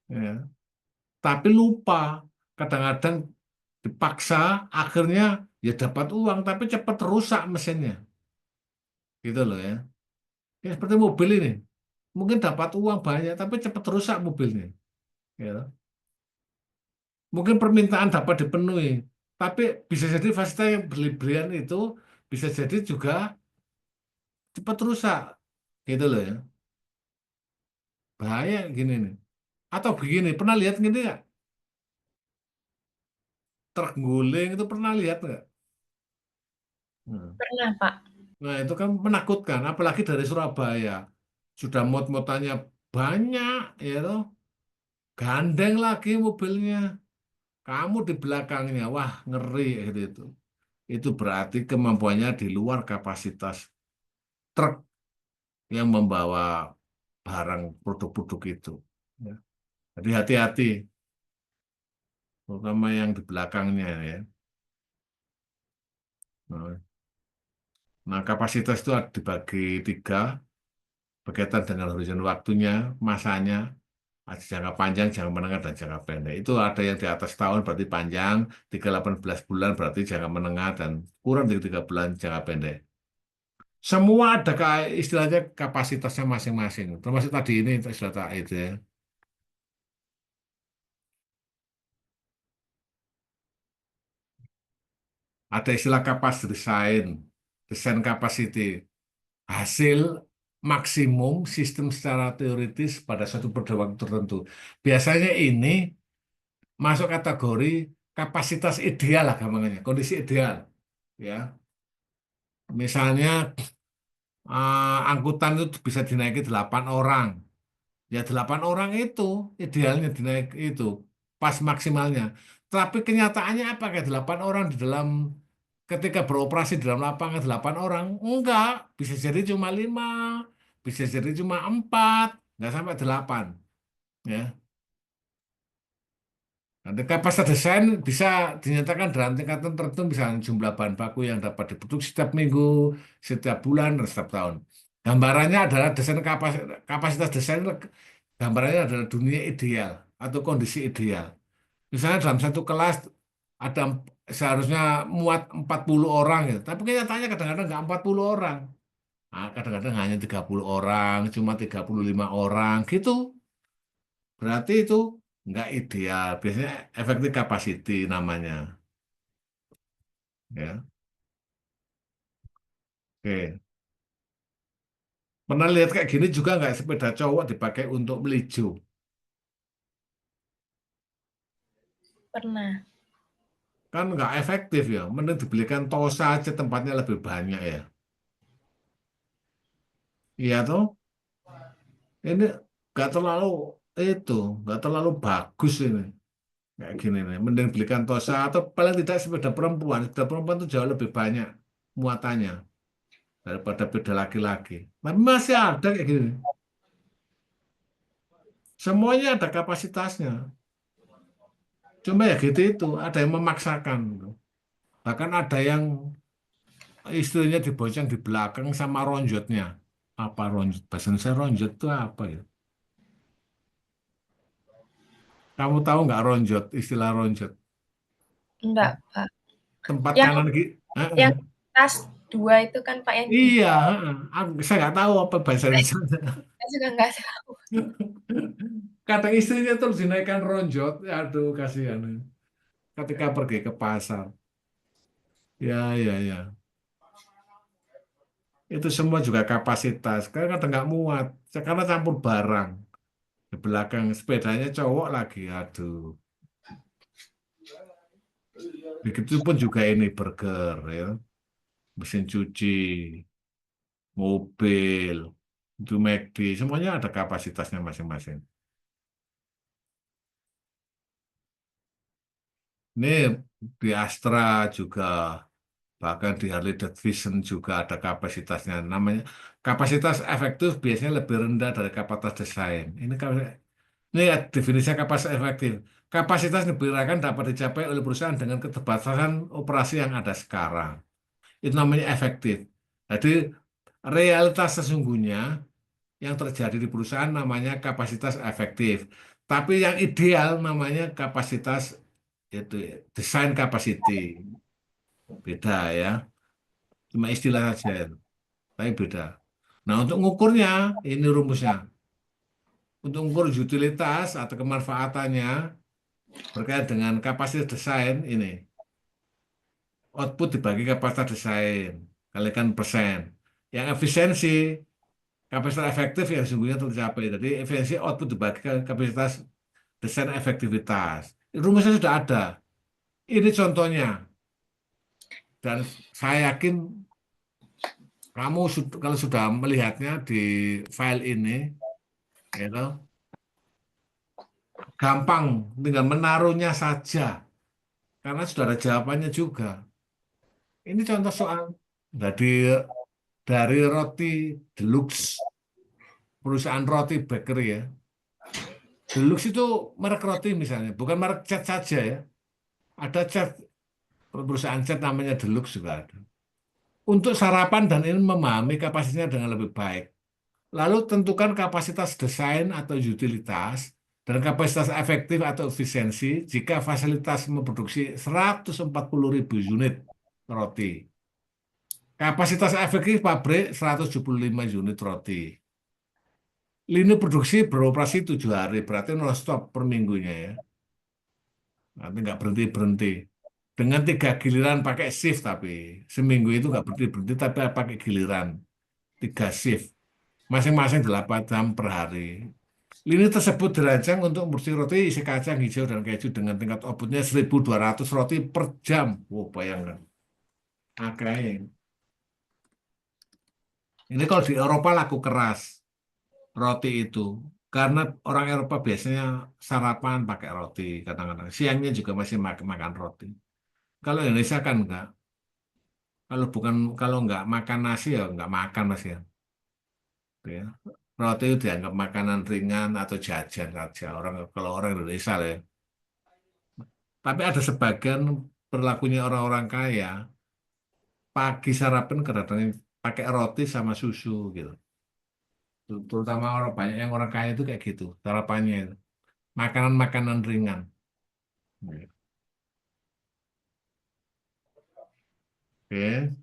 Ya. Tapi lupa, kadang-kadang dipaksa, akhirnya ya dapat uang, tapi cepat rusak mesinnya. Gitu loh ya. Ya seperti mobil ini. Mungkin dapat uang banyak, tapi cepat rusak mobilnya. Ya. Mungkin permintaan dapat dipenuhi, tapi bisa jadi fasilitas yang berlebihan itu bisa jadi juga cepat rusak. Gitu loh ya. Bahaya gini nih. Atau begini, pernah lihat gini nggak? Truk guling itu pernah lihat nggak? Nah, Pernah, Pak. nah, itu kan menakutkan, apalagi dari Surabaya. Sudah muat-muatannya banyak, ya toh. Gandeng lagi mobilnya. Kamu di belakangnya, wah ngeri gitu itu. Itu berarti kemampuannya di luar kapasitas truk yang membawa barang produk-produk itu. Ya. Jadi hati-hati, terutama yang di belakangnya ya. Nah, kapasitas itu dibagi 3, berkaitan dengan horizon waktunya, masanya, ada jangka panjang, jangka menengah, dan jangka pendek. Itu ada yang di atas tahun berarti panjang, 18 bulan berarti jangka menengah, dan kurang dari 3 bulan jangka pendek. Semua ada istilahnya kapasitasnya masing-masing. Termasuk tadi ini istilah itu ya. Ada istilah capacity design, desain capacity. Hasil maksimum sistem secara teoritis pada suatu periode waktu tertentu. Biasanya ini masuk kategori kapasitas ideal lah gampangnya, kondisi ideal. Ya, misalnya angkutan itu bisa dinaiki 8 orang. Ya 8 orang itu idealnya dinaik itu pas maksimalnya. Tapi kenyataannya apa kayak 8 orang di dalam ketika beroperasi di dalam lapangan 8 orang? Enggak, bisa jadi cuma 5, bisa jadi cuma 4, nggak sampai 8. Ya. Nanti kapasitas desain bisa dinyatakan dalam tingkatan tertentu, misalnya jumlah bahan baku yang dapat diproduksi setiap minggu, setiap bulan, dan setiap tahun. Gambarannya adalah kapasitas desain, gambarannya adalah dunia ideal atau kondisi ideal. Misalnya dalam satu kelas ada seharusnya muat 40 orang, gitu. Tapi kenyataannya kadang-kadang nggak 40 orang. Nah, kadang-kadang hanya 30 orang, cuma 35 orang, gitu. Berarti itu nggak ideal. Biasanya efektif capacity namanya. Ya, oke. Pernah lihat kayak gini juga nggak sepeda cowok dipakai untuk meliju? Pernah. Kan nggak efektif ya. Mending dibelikan Tosa aja tempatnya lebih banyak ya. Iya toh? Ini nggak terlalu itu, nggak terlalu bagus ini. Kayak gini nih. Mending belikan Tosa atau paling tidak sepeda perempuan. Sepeda perempuan itu jauh lebih banyak muatannya daripada sepeda laki-laki. Tapi masih ada kayak gini. Semuanya ada kapasitasnya. Cuma ya gitu itu, ada yang memaksakan. Bahkan ada yang istrinya diboceng di belakang sama ronjotnya. Apa ronjot? Bahasa Indonesia ronjot itu apa ya? Kamu tahu nggak ronjot, istilah ronjot? Enggak, Pak. Tempat Yang kanan kiri. yang tas 2 itu kan, Pak, yang di Iya, saya nggak tahu apa bahasa Indonesia. saya juga nggak tahu. Kata istrinya terus dinaikkan ronjot. Aduh, kasihan. Ketika pergi ke pasar. Ya, ya, ya. Itu semua juga kapasitas. Karena kadang nggak muat. Karena campur barang. Di belakang sepedanya cowok lagi. Aduh. Begitupun juga ini burger, ya. Mesin cuci, mobil, itu McD. Semuanya ada kapasitasnya masing-masing. Ini di Astra juga, bahkan di Harley Davidson juga ada kapasitasnya. Namanya kapasitas efektif biasanya lebih rendah dari kapasitas desain. Ini ya definisi kapasitas efektif. Kapasitas diperkirakan dapat dicapai oleh perusahaan dengan keterbatasan operasi yang ada sekarang. Itu namanya efektif. Jadi realitas sesungguhnya yang terjadi di perusahaan namanya kapasitas efektif. Tapi yang ideal namanya kapasitas itu desain capacity. Beda ya. Cuma istilah saja, tapi beda. Nah, untuk ngukurnya ini rumusnya. Untuk ukur utilitas atau kemanfaatannya berkait dengan kapasitas desain ini. Output dibagi kapasitas desain, kalikan persen. Yang efisiensi, kapasitas efektif yang sesungguhnya tercapai. Jadi efisiensi output dibagi kapasitas desain efektivitas. Rumusnya sudah ada. Ini contohnya. Dan saya yakin kamu kalau sudah melihatnya di file ini, gitu, gampang, tinggal menaruhnya saja. Karena sudah ada jawabannya juga. Ini contoh soal dari roti Deluxe, perusahaan roti bakery ya. Deluxe itu merek roti misalnya, bukan merek cat saja ya. Ada cat, perusahaan cat namanya Deluxe juga ada. Untuk sarapan dan ini memahami kapasitasnya dengan lebih baik. Lalu tentukan kapasitas desain atau utilitas dan kapasitas efektif atau efisiensi jika fasilitas memproduksi 140.000 unit roti. Kapasitas efektif pabrik 175 unit roti. Lini produksi beroperasi 7 hari, berarti non-stop per minggunya ya. Nanti nggak berhenti-berhenti. Dengan 3 giliran pakai shift tapi. Seminggu itu nggak berhenti-berhenti tapi pakai giliran. 3 shift. masing-masing 8 jam per hari. Lini tersebut dirancang untuk produksi roti isi kacang hijau dan keju dengan tingkat outputnya 1.200 roti per jam. Wow, bayangkan. Oke. Ini kalau di Eropa laku keras roti itu. Karena orang Eropa biasanya sarapan pakai roti kadang-kadang. Siangnya juga masih makan roti. Kalau Indonesia kan enggak. Kalau nggak makan nasi ya nggak makan Mas ya. Ya. Roti itu dianggap makanan ringan atau jajan saja kalau orang Indonesia lah ya. Tapi ada sebagian perilakunya orang-orang kaya pagi sarapan kadang pakai roti sama susu gitu. Terutama banyak yang orang kaya itu kayak gitu sarapannya itu. Makanan-makanan ringan. Oke,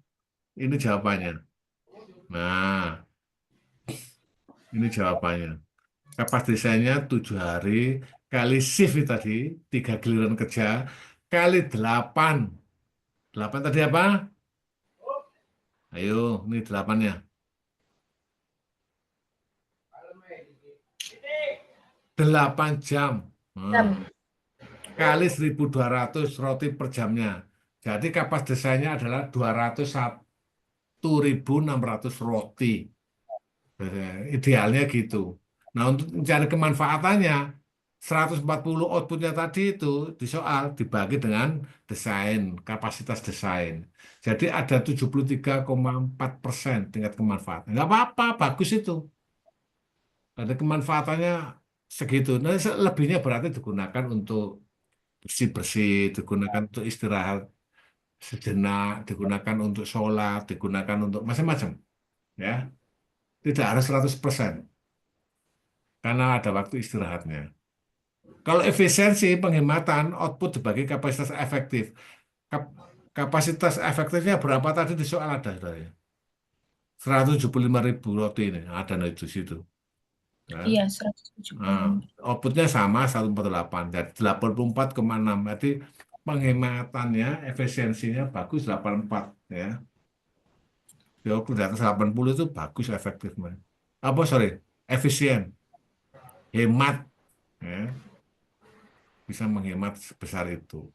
ini jawabannya. Nah, ini jawabannya. Kapasitasnya 7 hari kali shift tadi, 3 giliran kerja, kali 8. 8 tadi apa? Ayo, ini 8-nya. 8 jam. Jam. Kali 1.200 roti per jamnya. Jadi kapasitasnya adalah 201.600 roti. Idealnya gitu. Nah, untuk mencari kemanfaatannya, 140 outputnya tadi itu di soal dibagi dengan desain, kapasitas desain. Jadi ada 73,4% tingkat kemanfaatan. Nggak apa-apa, bagus itu. Ada kemanfaatannya segitu. Nah, lebihnya berarti digunakan untuk bersih-bersih, digunakan untuk istirahat sejenak, digunakan untuk sholat, digunakan untuk macam-macam. Ya, tidak harus 100%. Karena ada waktu istirahatnya. Kalau efisiensi penghematan output dibagi kapasitas efektif. Kapasitas efektifnya berapa tadi di soal ada, saudara? 175.000 roti ini ada di situ. Ya. Iya, Nah, 175. outputnya sama 148, jadi 84,6. Berarti penghematannya, efisiensinya bagus 84 ya. Di waktu di atas 80 itu bagus efektifnya. Apa sorry, efisien, hemat ya. Bisa menghemat sebesar itu.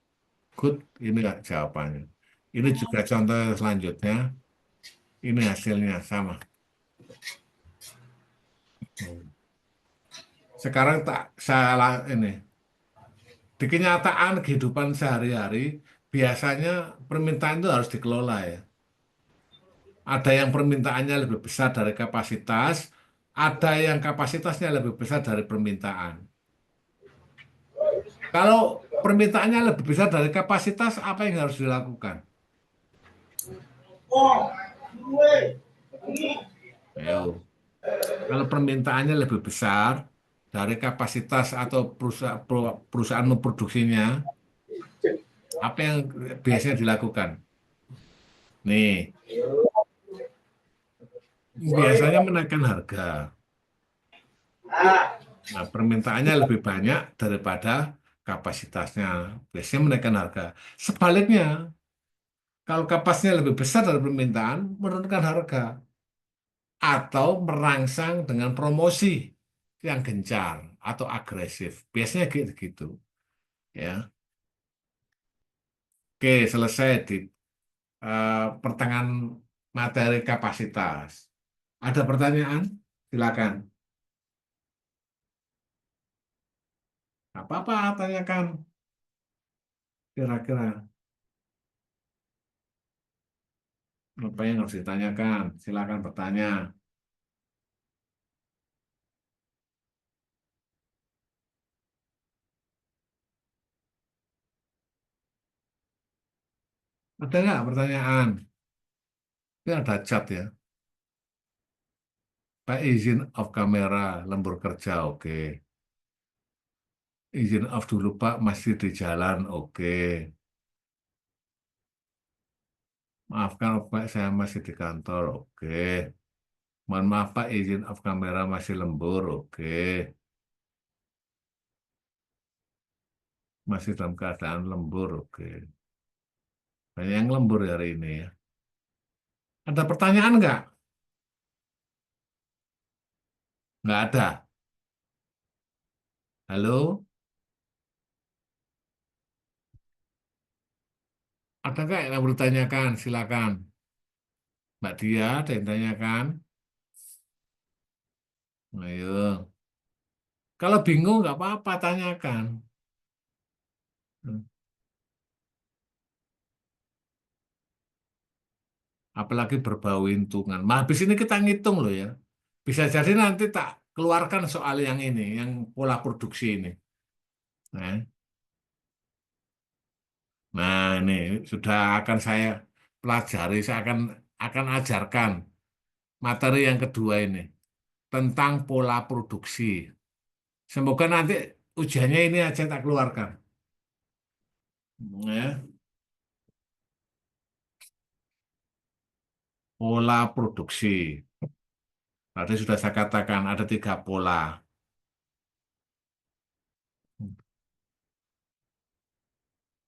Good, ini jawabannya. Ini juga contoh selanjutnya. Ini hasilnya sama. Sekarang tak salah ini. Di kenyataan kehidupan sehari-hari, biasanya permintaan itu harus dikelola ya. Ada yang permintaannya lebih besar dari kapasitas, ada yang kapasitasnya lebih besar dari permintaan. Kalau permintaannya lebih besar dari kapasitas, apa yang harus dilakukan? Ayo. Kalau permintaannya lebih besar dari kapasitas atau perusahaan memproduksinya, apa yang biasanya dilakukan? Nih, biasanya menaikkan harga. Nah, permintaannya lebih banyak daripada kapasitasnya. Biasanya menaikkan harga. Sebaliknya, kalau kapasitasnya lebih besar dari permintaan, menurunkan harga. Atau merangsang dengan promosi yang gencar atau agresif. Biasanya gitu. Ya. Oke, selesai di pertengahan materi kapasitas. Ada pertanyaan? Silakan. Apa-apa tanyakan. Kira-kira apa yang harus ditanyakan? Silakan bertanya. Ada nggak pertanyaan? Ini ada chat ya. Pak izin off kamera, lembur kerja, oke. Izin off dulu Pak, masih di jalan, oke. Maafkan Pak, saya masih di kantor, oke. Mohon maaf Pak, izin off kamera masih lembur, oke. Masih dalam keadaan lembur, oke. Banyak yang lembur hari ini ya. Ada pertanyaan nggak? Nggak ada. Halo? Ada nggak yang bertanyakan? Silakan. Mbak Dia, ada yang tanyakan? Ayo. Kalau bingung nggak apa-apa, tanyakan. Apalagi berbau hitungan. Nah, habis ini kita ngitung loh ya. Bisa jadi nanti tak keluarkan soal yang ini, yang pola produksi ini. Nah, nah ini sudah akan saya pelajari, saya akan ajarkan materi yang kedua ini tentang pola produksi. Semoga nanti ujiannya ini aja tak keluarkan. Ya, pola produksi. Tadi sudah saya katakan ada 3 pola.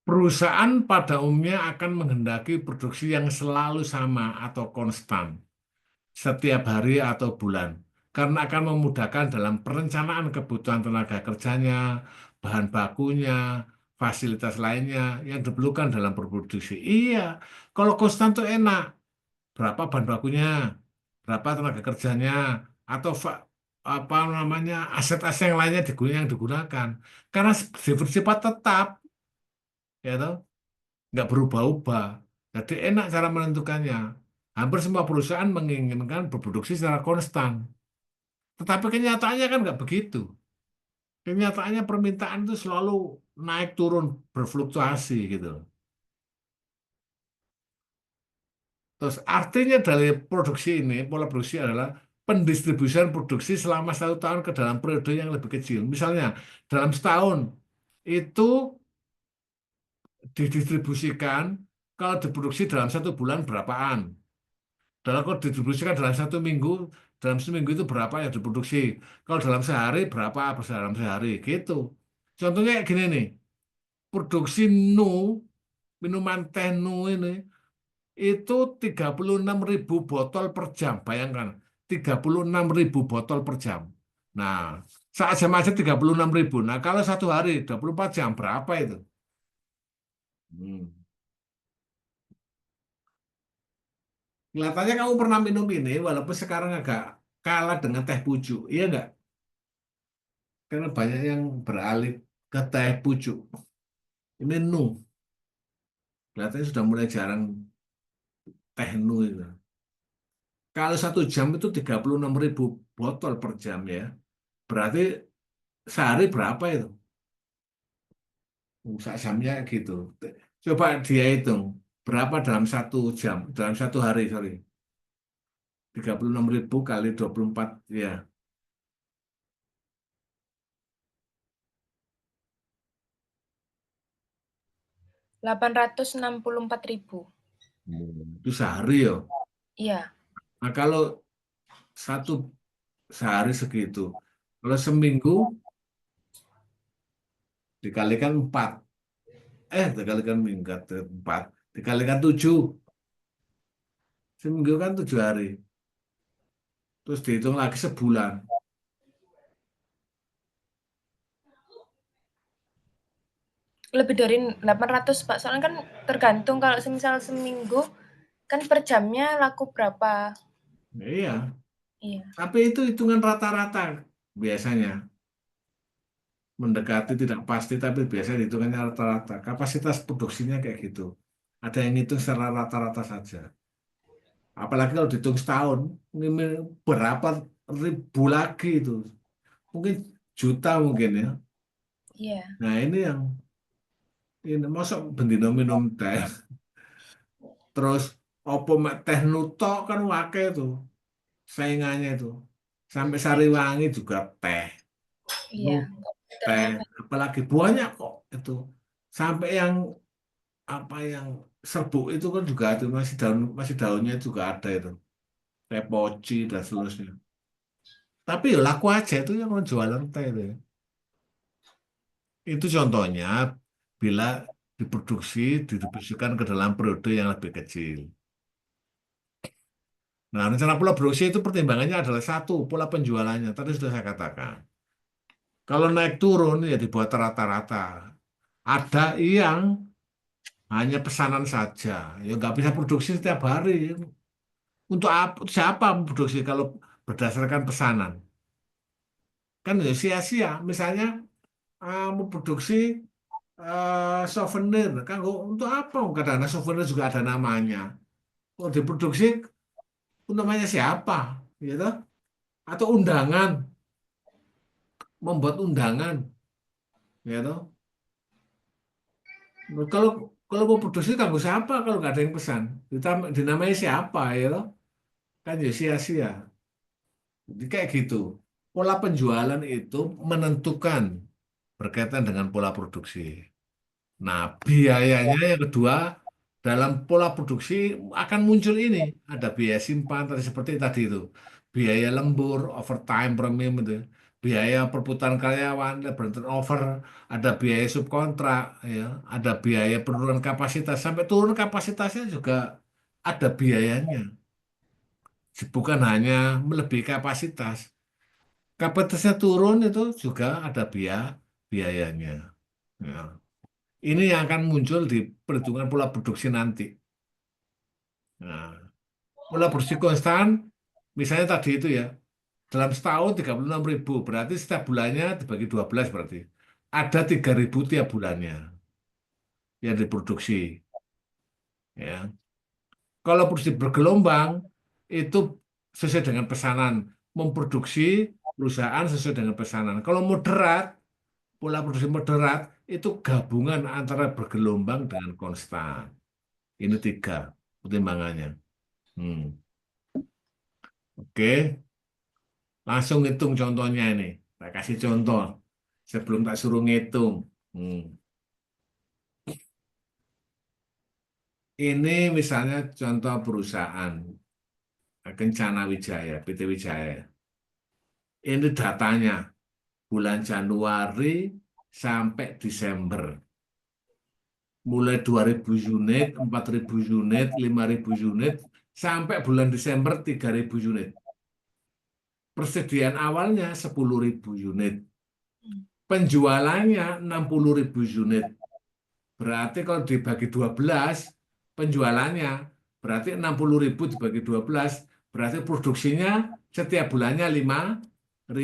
Perusahaan pada umumnya akan menghendaki produksi yang selalu sama atau konstan setiap hari atau bulan, karena akan memudahkan dalam perencanaan kebutuhan tenaga kerjanya, bahan bakunya, fasilitas lainnya yang diperlukan dalam berproduksi. Iya, kalau konstan tuh enak. Berapa bahan bakunya, berapa tenaga kerjanya, atau apa namanya aset-aset yang lainnya yang digunakan. Karena bersifat tetap, ya toh, nggak berubah-ubah. Jadi enak cara menentukannya. Hampir semua perusahaan menginginkan berproduksi secara konstan. Tetapi kenyataannya kan nggak begitu. Kenyataannya permintaan itu selalu naik turun, berfluktuasi gitu. Terus artinya dari produksi ini, pola produksi adalah pendistribusian produksi selama 1 tahun ke dalam periode yang lebih kecil. Misalnya dalam setahun itu didistribusikan kalau diproduksi dalam 1 bulan berapaan. Kalau didistribusikan dalam 1 minggu, dalam seminggu itu berapa yang diproduksi. Kalau dalam sehari berapa dalam sehari gitu. Contohnya kayak gini nih, produksi minuman teh Nu ini itu 36.000 botol per jam. Bayangkan, 36.000 botol per jam. Nah, saat jam aja 36.000. Nah, kalau 1 hari 24 jam berapa itu? Hmm. Kelihatannya kamu pernah minum ini, walaupun sekarang agak kalah dengan teh pucuk. Iya nggak? Karena banyak yang beralih ke teh pucuk. Ini Nu. Kelihatannya sudah mulai jarang teh Nu itu. Kalau 1 jam itu 36.000 botol per jam ya. Berarti sehari berapa itu? Sak jamnya gitu. Coba dia hitung. Berapa dalam 1 jam? Dalam 1 hari, sorry. 36.000 kali 24, ya. 864.000. Itu sehari ya. Iya. Nah, kalau satu sehari segitu. Kalau seminggu dikalikan 4. Dikalikan minggat 4. Dikalikan 7. Seminggu kan 7 hari. Terus dihitung lagi sebulan. Lebih dari 800, Pak. Soalnya kan tergantung kalau semisal seminggu kan per jamnya laku berapa. Iya. Iya. Tapi itu hitungan rata-rata biasanya. Mendekati tidak pasti, tapi biasanya hitungannya rata-rata. Kapasitas produksinya kayak gitu. Ada yang hitung secara rata-rata saja. Apalagi kalau dihitung setahun, mungkin berapa ribu lagi itu. Mungkin juta mungkin ya. Iya. Nah ini masuk bendino minum teh. Terus opo mek teh nutok kan wake tuh saingannya itu. Sampai Sariwangi juga teh. Iya. Teh, apalagi banyak kok itu. Sampai yang apa yang serbuk itu kan juga ada masih daunnya juga ada itu. Teh poci dan seterusnya. Tapi ya laku aja itu yang jualan teh itu, ya. Itu contohnya bila diproduksi, didistribusikan ke dalam periode yang lebih kecil. Nah, rencana pola produksi itu pertimbangannya adalah satu, pola penjualannya. Tadi sudah saya katakan. Kalau naik turun ya dibuat rata-rata. Ada yang hanya pesanan saja, ya nggak bisa produksi setiap hari. Untuk apa, siapa produksi kalau berdasarkan pesanan? Kan ya sia-sia. Misalnya mau produksi souvenir, kan untuk apa? Kadang-kadang souvenir juga ada namanya. Kalau diproduksi, namanya siapa? Gitu? Atau undangan, membuat undangan, gitu. Kalau kalau mau produksi kanggo siapa kalau nggak ada yang pesan? Dinamai siapa, ya? Kan ya sia-sia. Jadi kayak gitu. Pola penjualan itu menentukan berkaitan dengan pola produksi. Nah, biayanya yang kedua dalam pola produksi akan muncul ini. Ada biaya simpan tadi seperti tadi itu. Biaya lembur, overtime, premium itu. Biaya perputaran karyawan, turnover, ada biaya subkontrak, ya, ada biaya penurunan kapasitas. Sampai turun kapasitasnya juga ada biayanya. Bukan hanya melebihi kapasitas. Kapasitasnya turun itu juga ada biayanya. Ya. Ini yang akan muncul di perhitungan pola produksi nanti. Nah, pola produksi konstan, misalnya tadi itu ya, dalam setahun 36.000, berarti setiap bulannya dibagi 12 berarti. Ada 3.000 tiap bulannya yang diproduksi. Ya. Kalau produksi bergelombang, itu sesuai dengan pesanan. Memproduksi perusahaan sesuai dengan pesanan. Kalau moderat, pola produksi moderat, itu gabungan antara bergelombang dengan konstan. Ini 3 pertimbangannya. Oke, langsung hitung contohnya ini. Saya kasih contoh sebelum tak suruh ngitung. Ini misalnya contoh perusahaan Kencana Wijaya, PT Wijaya. Ini datanya bulan Januari sampai Desember. Mulai 2.000 unit, 4.000 unit, 5.000 unit, sampai bulan Desember 3.000 unit. Persediaan awalnya 10.000 unit. Penjualannya 60.000 unit. Berarti kalau dibagi 12, penjualannya berarti 60.000 dibagi 12, berarti produksinya setiap bulannya 5.000.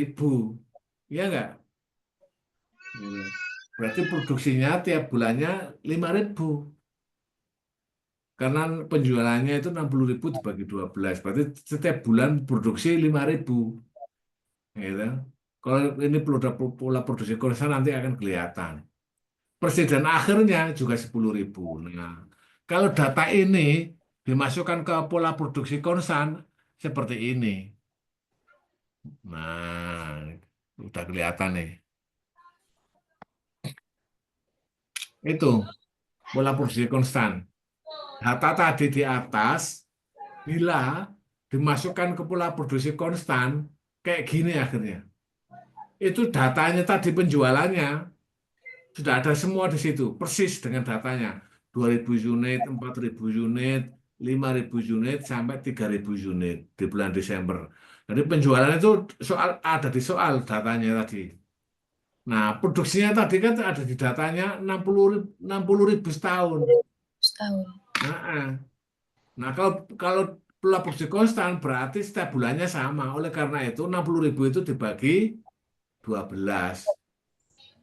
Iya enggak? Berarti produksinya tiap bulannya 5.000. Karena penjualannya itu 60.000 dibagi 12. Berarti setiap bulan produksi 5.000. Gitu. Kalau ini pola produksi konstan nanti akan kelihatan. Persediaan akhirnya juga 10.000. Nah, kalau data ini dimasukkan ke pola produksi konstan seperti ini. Nah, udah kelihatan nih. Itu pola produksi konstan. Data tadi di atas, bila dimasukkan ke pola produksi konstan, kayak gini akhirnya. Itu datanya tadi penjualannya, sudah ada semua di situ, persis dengan datanya. 2.000 unit, 4.000 unit, 5.000 unit, sampai 3.000 unit di bulan Desember. Jadi penjualan itu ada di soal datanya tadi. Nah, produksinya tadi kan ada di datanya 60.000 setahun. Setahun. Nah, kalau pola produksi konstan berarti setiap bulannya sama. Oleh karena itu 60.000 itu dibagi 12.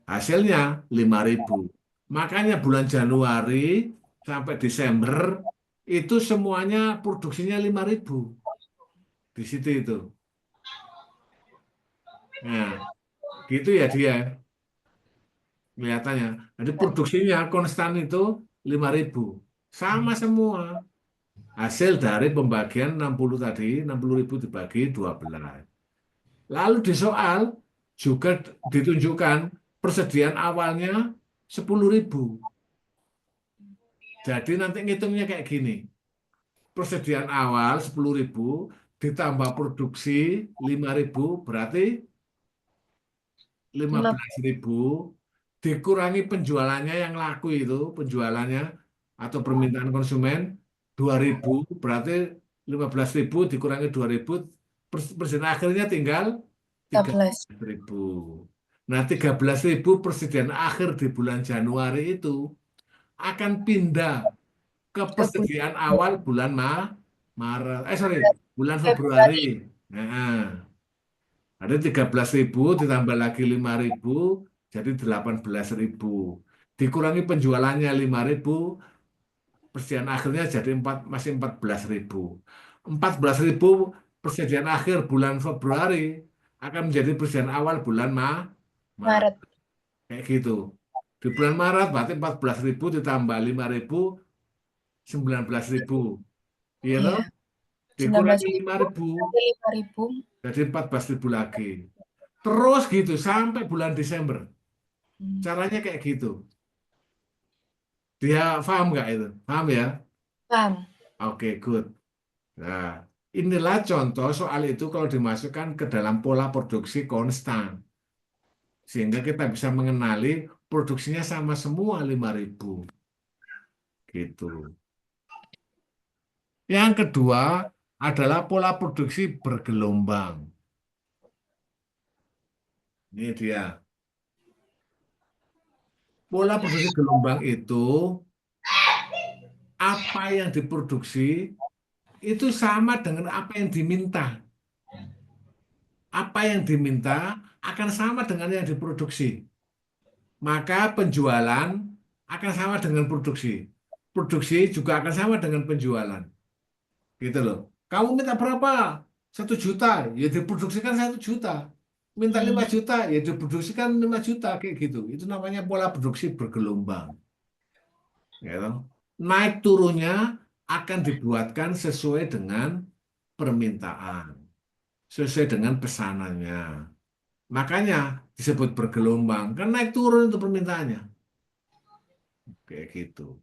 Hasilnya 5.000. Makanya bulan Januari sampai Desember itu semuanya produksinya 5.000. Di situ itu. Nah, gitu ya dia kelihatannya. Jadi produksinya konstan itu 5.000. Sama semua. Hasil dari pembagian 60 tadi, 60.000 dibagi 12. Lalu di soal juga ditunjukkan persediaan awalnya 10.000. Jadi nanti ngitungnya kayak gini. Persediaan awal 10.000 ditambah produksi 5.000 berarti 15.000 dikurangi penjualannya yang laku itu, penjualannya atau permintaan konsumen 2.000 berarti 15.000 dikurangi 2.000, persediaan akhirnya tinggal 13. 13.000. Nah, 13.000 persediaan akhir di bulan Januari itu akan pindah ke Ke bulan persediaan awal bulan bulan Februari. Februari. Nah, ada 13.000 ditambah lagi 5.000 jadi 18.000. Dikurangi penjualannya 5.000, persediaan akhirnya jadi masih 14.000. 14.000 persediaan akhir bulan Februari akan menjadi persediaan awal bulan Maret. Maret. Kayak gitu. Di bulan Maret berarti 14.000 ditambah 5.000, 19.000. Iya toh? Iya. Dikurangi 19.000 5.000 kali 5.000. jadi 14.000 lagi. Terus gitu sampai bulan Desember. Caranya kayak gitu. Dia paham nggak itu? Paham ya? Paham. Oke, good. Nah, inilah contoh soal itu kalau dimasukkan ke dalam pola produksi konstan. Sehingga kita bisa mengenali produksinya sama semua 5.000. Gitu. Yang kedua adalah pola produksi bergelombang. Ini dia. Pola produksi gelombang itu apa yang diproduksi itu sama dengan apa yang diminta. Apa yang diminta akan sama dengan yang diproduksi. Maka penjualan akan sama dengan produksi. Produksi juga akan sama dengan penjualan. Gitu loh. Kamu minta berapa? 1 juta, ya diproduksikan 1 juta. Minta 5 juta, ya diproduksikan 5 juta. Kayak gitu. Itu namanya pola produksi bergelombang. Gitu. Naik turunnya akan dibuatkan sesuai dengan permintaan. Sesuai dengan pesanannya. Makanya disebut bergelombang. Kan naik turun itu permintaannya. Kayak gitu.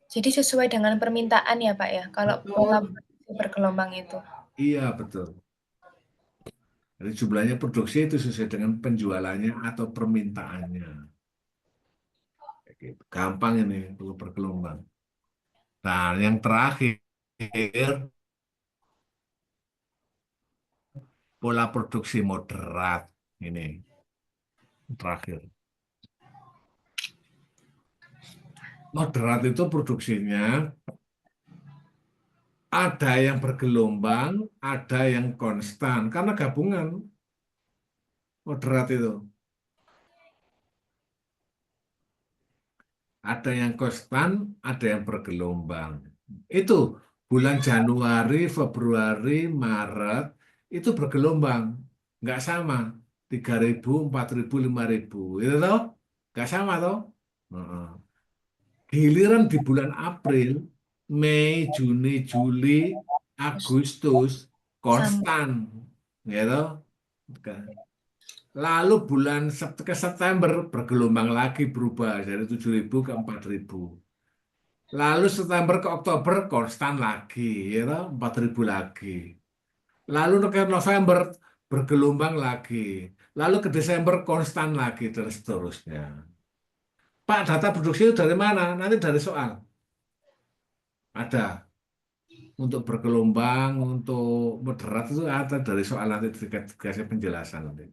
Jadi sesuai dengan permintaan ya Pak ya, kalau pola Betul. produksi bergelombang itu. Iya, betul. Jadi jumlahnya produksi itu sesuai dengan penjualannya atau permintaannya. Kayak gitu. Gampang ini perlu bergelombang. Nah, yang terakhir pola produksi moderat ini terakhir. Moderat itu produksinya ada yang bergelombang, ada yang konstan karena gabungan moderat itu. Ada yang konstan, ada yang bergelombang. Itu bulan Januari, Februari, Maret itu bergelombang, nggak sama. 3.000, 4.000, 5.000. Itu toh? Nggak sama toh? Heeh. Giliran di bulan April, Mei, Juni, Juli, Agustus Sama. konstan, gitu. Lalu bulan ke September bergelombang lagi berubah dari 7.000 ke 4.000. Lalu September ke Oktober konstan lagi, ya toh, 4.000 lagi. Lalu ke November bergelombang lagi. Lalu ke Desember konstan lagi dan seterusnya. Pak, data produksi itu dari mana? Nanti dari soal. Ada. Untuk bergelombang, untuk moderat itu ada dari soal nanti dikasih penjelasan nanti.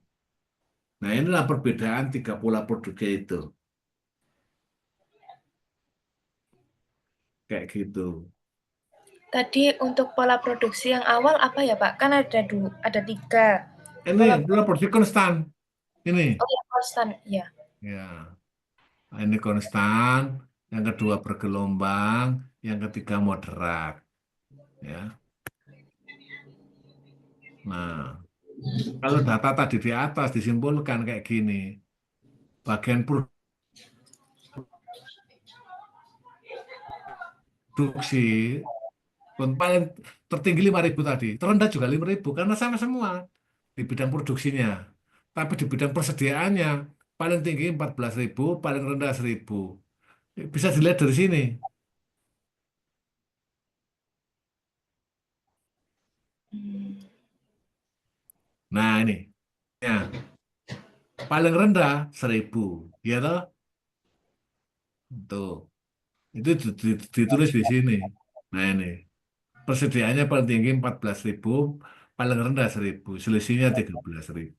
Nah, inilah perbedaan 3 pola produksi itu. Kayak gitu. Tadi untuk pola produksi yang awal apa ya Pak? Kan ada 3. Ini pola produksi konstan. Ini. Oh ya konstan, ya. Ya. Nah, ini konstan, yang kedua bergelombang, yang ketiga moderat. Ya. Nah, kalau data tadi di atas disimpulkan kayak gini. Bagian produksi paling tertinggi 5.000 tadi, terendah juga 5.000 karena sama semua di bidang produksinya. Tapi di bidang persediaannya paling tinggi 14.000, paling rendah 1.000. Bisa dilihat dari sini. Nah, ini. Ya. Paling rendah 1.000. Ya toh? Tuh. Itu ditulis di sini. Nah ini, persediaannya paling tinggi 14.000, paling rendah 1.000, selisihnya 13.000.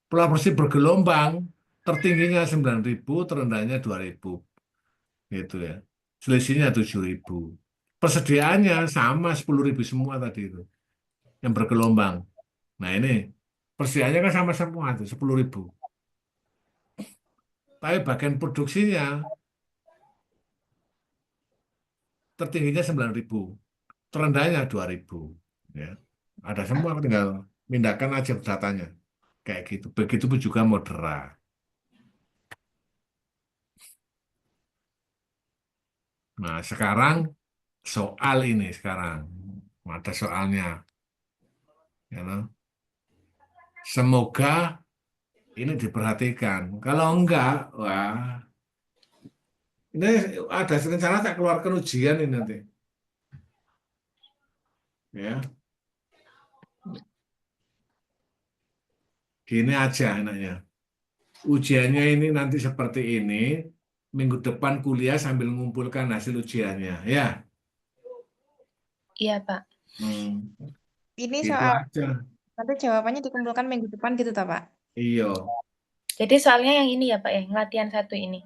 Pola bersih bergelombang, tertingginya 9.000, terendahnya 2.000. Gitu ya. Selisihnya 7.000. Persediaannya sama 10.000 semua tadi itu, yang bergelombang. Nah ini, persediaannya kan sama semua itu, 10.000. Tapi bagian produksinya, tertingginya 9.000, terendahnya 2.000. Ya. Ada semua, tinggal pindahkan aja datanya. Kayak gitu. Begitupun juga moderat. Nah, sekarang soal ini sekarang. Ada soalnya. Ya, no? Semoga ini diperhatikan. Kalau enggak, wah, ini ada rencana tak keluarkan ujian ini nanti. Ya, gini aja enaknya. Ujiannya ini nanti seperti ini. Minggu depan kuliah sambil mengumpulkan hasil ujiannya. Ya, Iya, Pak. Ini gitu soal aja. nanti jawabannya dikumpulkan minggu depan gitu toh, Pak? Iya. Jadi soalnya yang ini ya, Pak, ya, latihan 1 ini.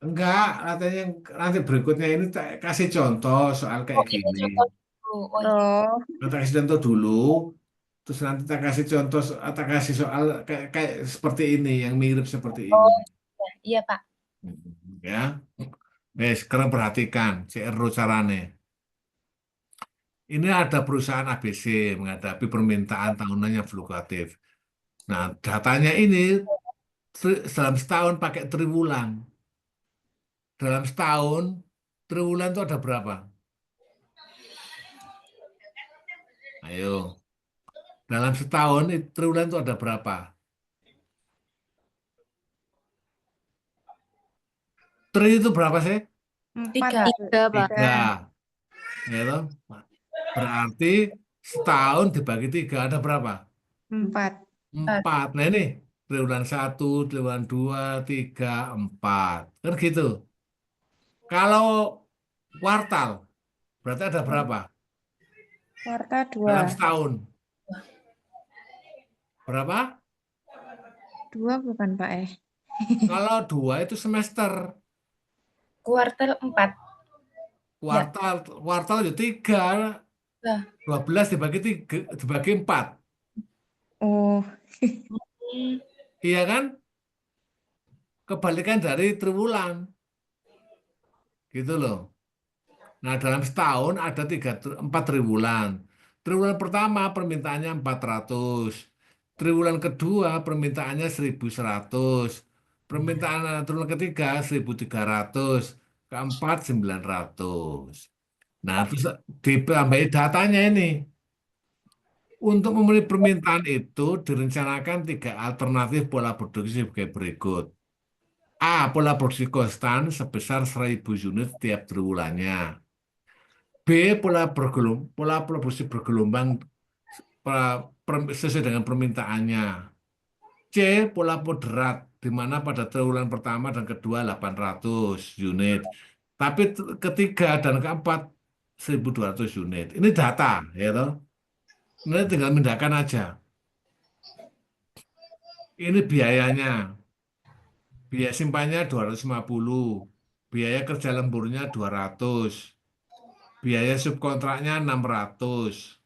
Enggak, katanya nanti berikutnya ini tak kasih contoh soal kayak Oh, kita gini. contoh dulu. Oh, iya. Oh, Kita kasih contoh dulu, terus nanti kita kasih contoh, kita kasih soal kayak seperti ini, yang mirip seperti ini. Oh, iya, iya, Pak. Ya, sekarang perhatikan, CRO carane. Ini ada perusahaan ABC menghadapi permintaan tahunan yang fluktuatif. Nah, datanya ini dalam setahun pakai triwulan. Dalam setahun, triwulan itu ada berapa? Ayo. Dalam setahun, triwulan itu ada berapa? Tri itu berapa sih? 4. 3. 3, Pak. 3. Ya toh? Berarti setahun dibagi 3 ada berapa? 4. 4. Nah ini, triwulan 1, triwulan 2, 3, 4. Kan gitu. Kalau kuartal, berarti ada berapa? Kuartal Dalam 2. setahun. Berapa? 2 bukan, Pak Kalau 2 itu semester. Kuartal 4. Kuartal itu 3. Lah. 12 dibagi 4. Oh, Iya kan? Kebalikan dari triwulan. Gitu loh. Nah, dalam setahun ada 4 triwulan. Triwulan pertama permintaannya 400. Triwulan kedua permintaannya 1.100. Permintaan triwulan ketiga 1.300. Keempat 900. Nah, terus ditambahi datanya ini. Untuk memenuhi permintaan itu direncanakan 3 alternatif pola produksi sebagai berikut. A. Pola produksi konstan sebesar 1.000 unit setiap triwulannya. B. Pola produksi bergelombang sesuai dengan permintaannya. C. Pola moderat di mana pada triwulan pertama dan kedua 800 unit. Tapi ketiga dan keempat 1.200 unit. Ini data, ya toh. Ini tinggal mindahkan aja. Ini biayanya. Biaya simpannya 250. Biaya kerja lemburnya 200. Biaya subkontraknya 600.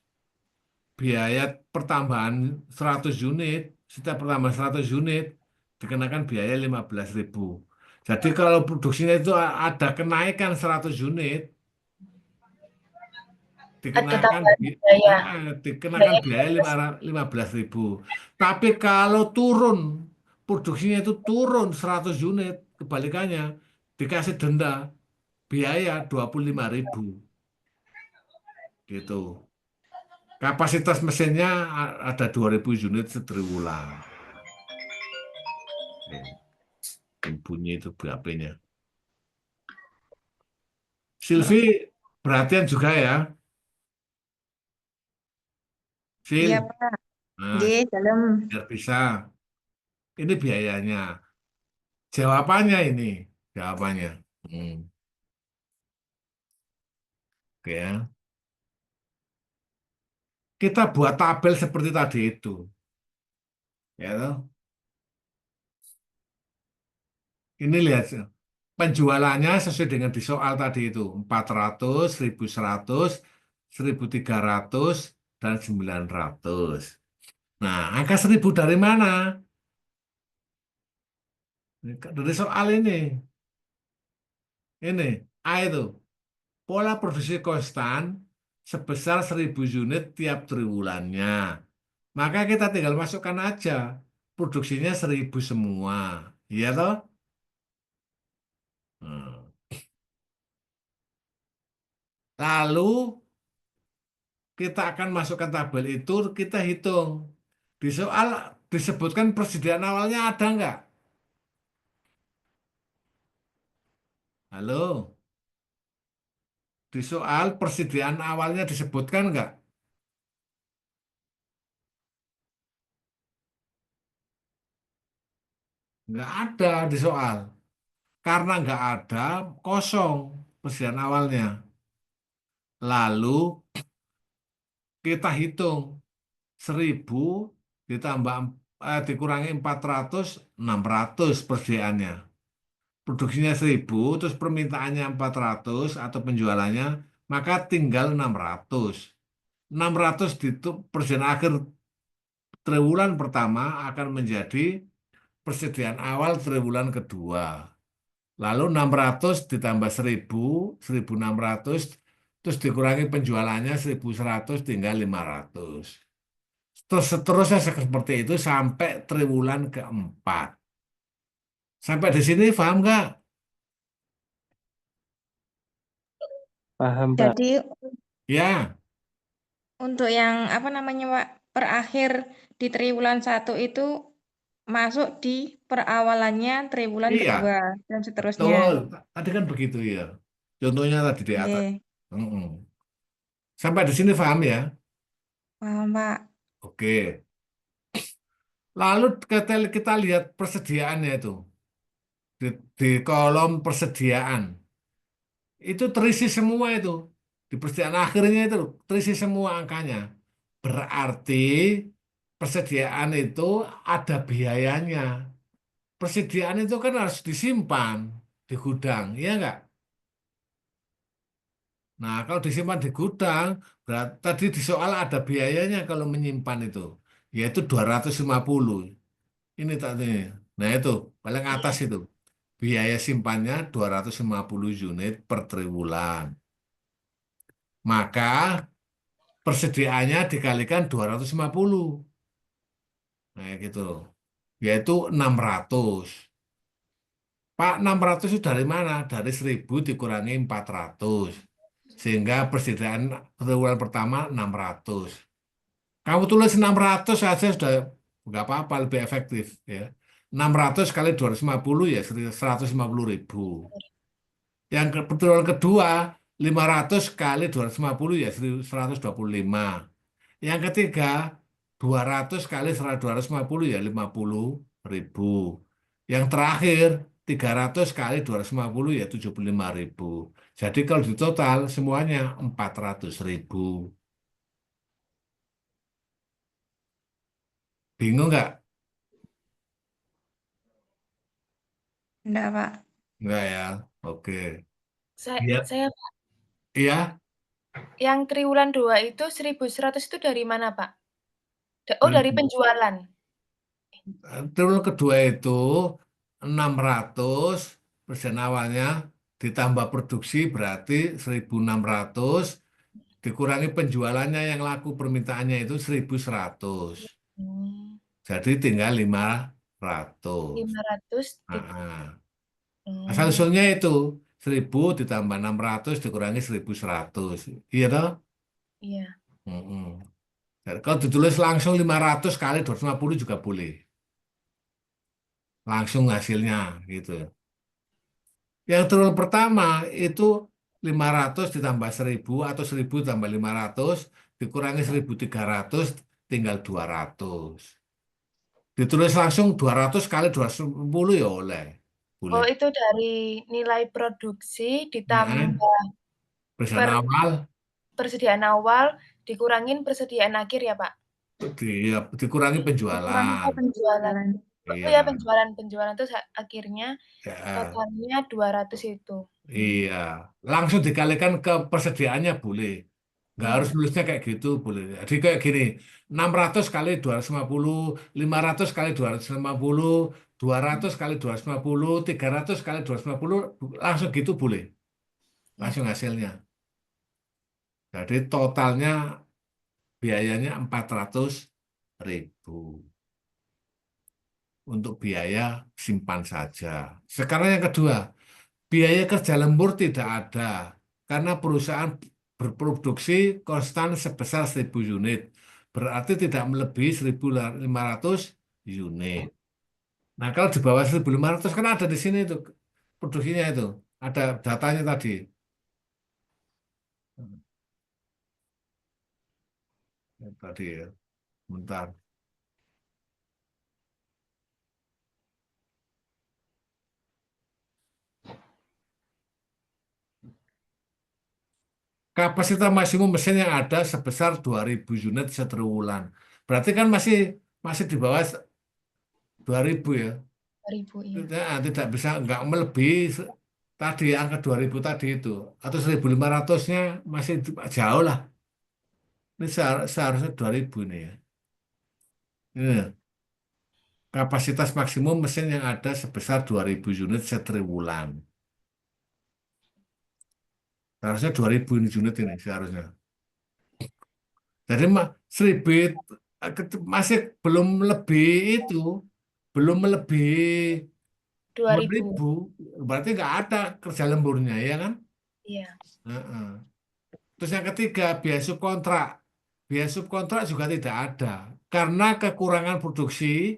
Biaya pertambahan 100 unit, setiap pertambahan 100 unit dikenakan biaya 15.000. Jadi kalau produksinya itu ada kenaikan 100 unit, Ada tambahan biaya. dikenakan biaya 15.000. Tapi kalau turun, produksinya itu turun 100 unit, kebalikannya dikasih denda biaya 25.000. Gitu. Kapasitas mesinnya ada 2.000 unit setriwulan. Bunyi itu HP-nya. Silvi, perhatian juga ya. Sil, iya, Pak. nah, Nggih, dalam. biar bisa. Ini biayanya. Jawabannya ini. Jawabannya. Oke ya. Kita buat tabel seperti tadi itu. Ya toh. Ini lihat penjualannya sesuai dengan di soal tadi itu 400, 1100, 1300, dan 900. Nah, angka 1000 dari mana? Dari soal ini. Ini A itu pola produksi konstan sebesar 1000 unit tiap triwulannya. Maka kita tinggal masukkan aja produksinya 1000 semua. Iya toh? Hmm. Lalu kita akan masukkan tabel itu, kita hitung. Di soal disebutkan persediaan awalnya ada nggak? Halo? Di soal persediaan awalnya disebutkan nggak? Nggak ada di soal. Karena nggak ada, kosong persediaan awalnya. Lalu kita hitung 1000 ditambah dikurangi 400, 600 persediaannya. Produksinya 1000, terus permintaannya 400 atau penjualannya, maka tinggal 600. 600 itu persediaan akhir triwulan pertama akan menjadi persediaan awal triwulan kedua. Lalu 600 ditambah 1000, 1600, terus dikurangi penjualannya 1100 tinggal 500. Terus seterusnya seperti itu sampai triwulan keempat. Sampai di sini paham nggak? Paham, Pak. Jadi Ya, untuk yang apa namanya Pak, per akhir di triwulan 1 itu masuk di perawalannya triwulan iya, kedua dan seterusnya. betul. Tadi kan begitu ya. Contohnya tadi di atas. Oke, Mm-mm. Sampai di sini paham ya? paham Pak. Oke. Lalu kita lihat persediaannya itu. Di kolom persediaan. Itu terisi semua itu. Di persediaan akhirnya itu terisi semua angkanya. Berarti persediaan itu ada biayanya. Persediaan itu kan harus disimpan di gudang, iya nggak? Nah, kalau disimpan di gudang, berarti tadi di soal ada biayanya kalau menyimpan itu, yaitu 250. Ini tadi. Nah, itu paling atas itu. Biaya simpannya 250 unit per triwulan. Maka persediaannya dikalikan 250. Nah, gitu. Yaitu 600. Pak, 600 itu dari mana? Dari 1000 dikurangi 400. Sehingga persediaan triwulan pertama 600. Kamu tulis 600 saja sudah nggak apa-apa, lebih efektif. Ya. 600 kali 250 ya 150.000. Yang triwulan kedua 500 kali 250 ya 125. Yang ketiga 200 kali 250 ya 50.000. Yang terakhir 300 kali 250 ya 75.000. Jadi kalau di total semuanya 400.000. Bingung nggak? Enggak Pak. Nggak ya? Oke. Saya, Iya. saya Iya. yang triwulan 2 itu 1100 itu dari mana, Pak? Oh, dari penjualan. Triwulan kedua itu 600 persen awalnya ditambah produksi berarti 1.600 dikurangi penjualannya yang laku permintaannya itu 1.100. Hmm, Jadi tinggal 500. 500 di Nah, asal hmm, usulnya itu 1000 ditambah 600 dikurangi 1.100. Iya toh? iya. Mm-mm. Dan kalau ditulis langsung 500 kali 250 juga boleh. Langsung hasilnya gitu. Yang triwulan pertama itu 500 ditambah 1000 atau 1000 tambah 500 dikurangi 1.300 tinggal 200. Ditulis langsung 200 kali 210 ya oleh. Boleh. Oh, itu dari nilai produksi Nah, ditambah persen per awal persediaan awal dikurangin persediaan akhir ya, Pak? Dikurangi Dikurangi penjualan. ke penjualan. Oh Iya, ya, penjualan itu akhirnya ya, totalnya 200 itu. iya. Langsung dikalikan ke persediaannya boleh. Nggak harus Iya. nulisnya kayak gitu, boleh. Jadi kayak gini, 600 kali 250, 500 kali 250, 200 kali 250, 300 kali 250, langsung gitu boleh. Langsung hasilnya. Jadi totalnya biayanya 400.000 untuk biaya simpan saja. Sekarang yang kedua, biaya kerja lembur tidak ada karena perusahaan berproduksi konstan sebesar 1.000 unit. Berarti tidak melebihi 1.500 unit. Nah, kalau di bawah 1.500 kan ada di sini itu produksinya itu. Ada datanya tadi. Tadi ya. Bentar. Kapasitas maksimum mesin yang ada sebesar 2.000 unit setriwulan. Berarti kan masih masih di bawah 2.000 ya. 2.000 ya. Tidak bisa, nggak melebihi tadi angka 2.000 tadi itu. Atau 1.500-nya masih jauh lah. Ini seharusnya 2.000 ini ya. Ini kapasitas maksimum mesin yang ada sebesar 2.000 unit setriwulan. Seharusnya 2.000 unit ini seharusnya. Jadi 1.000 masih belum lebih itu, belum melebihi 2.000. 2.000, berarti nggak ada kerja lemburnya ya kan? Iya. Heeh. Terus yang ketiga, biaya subkontrak. Biaya subkontrak juga tidak ada. Karena kekurangan produksi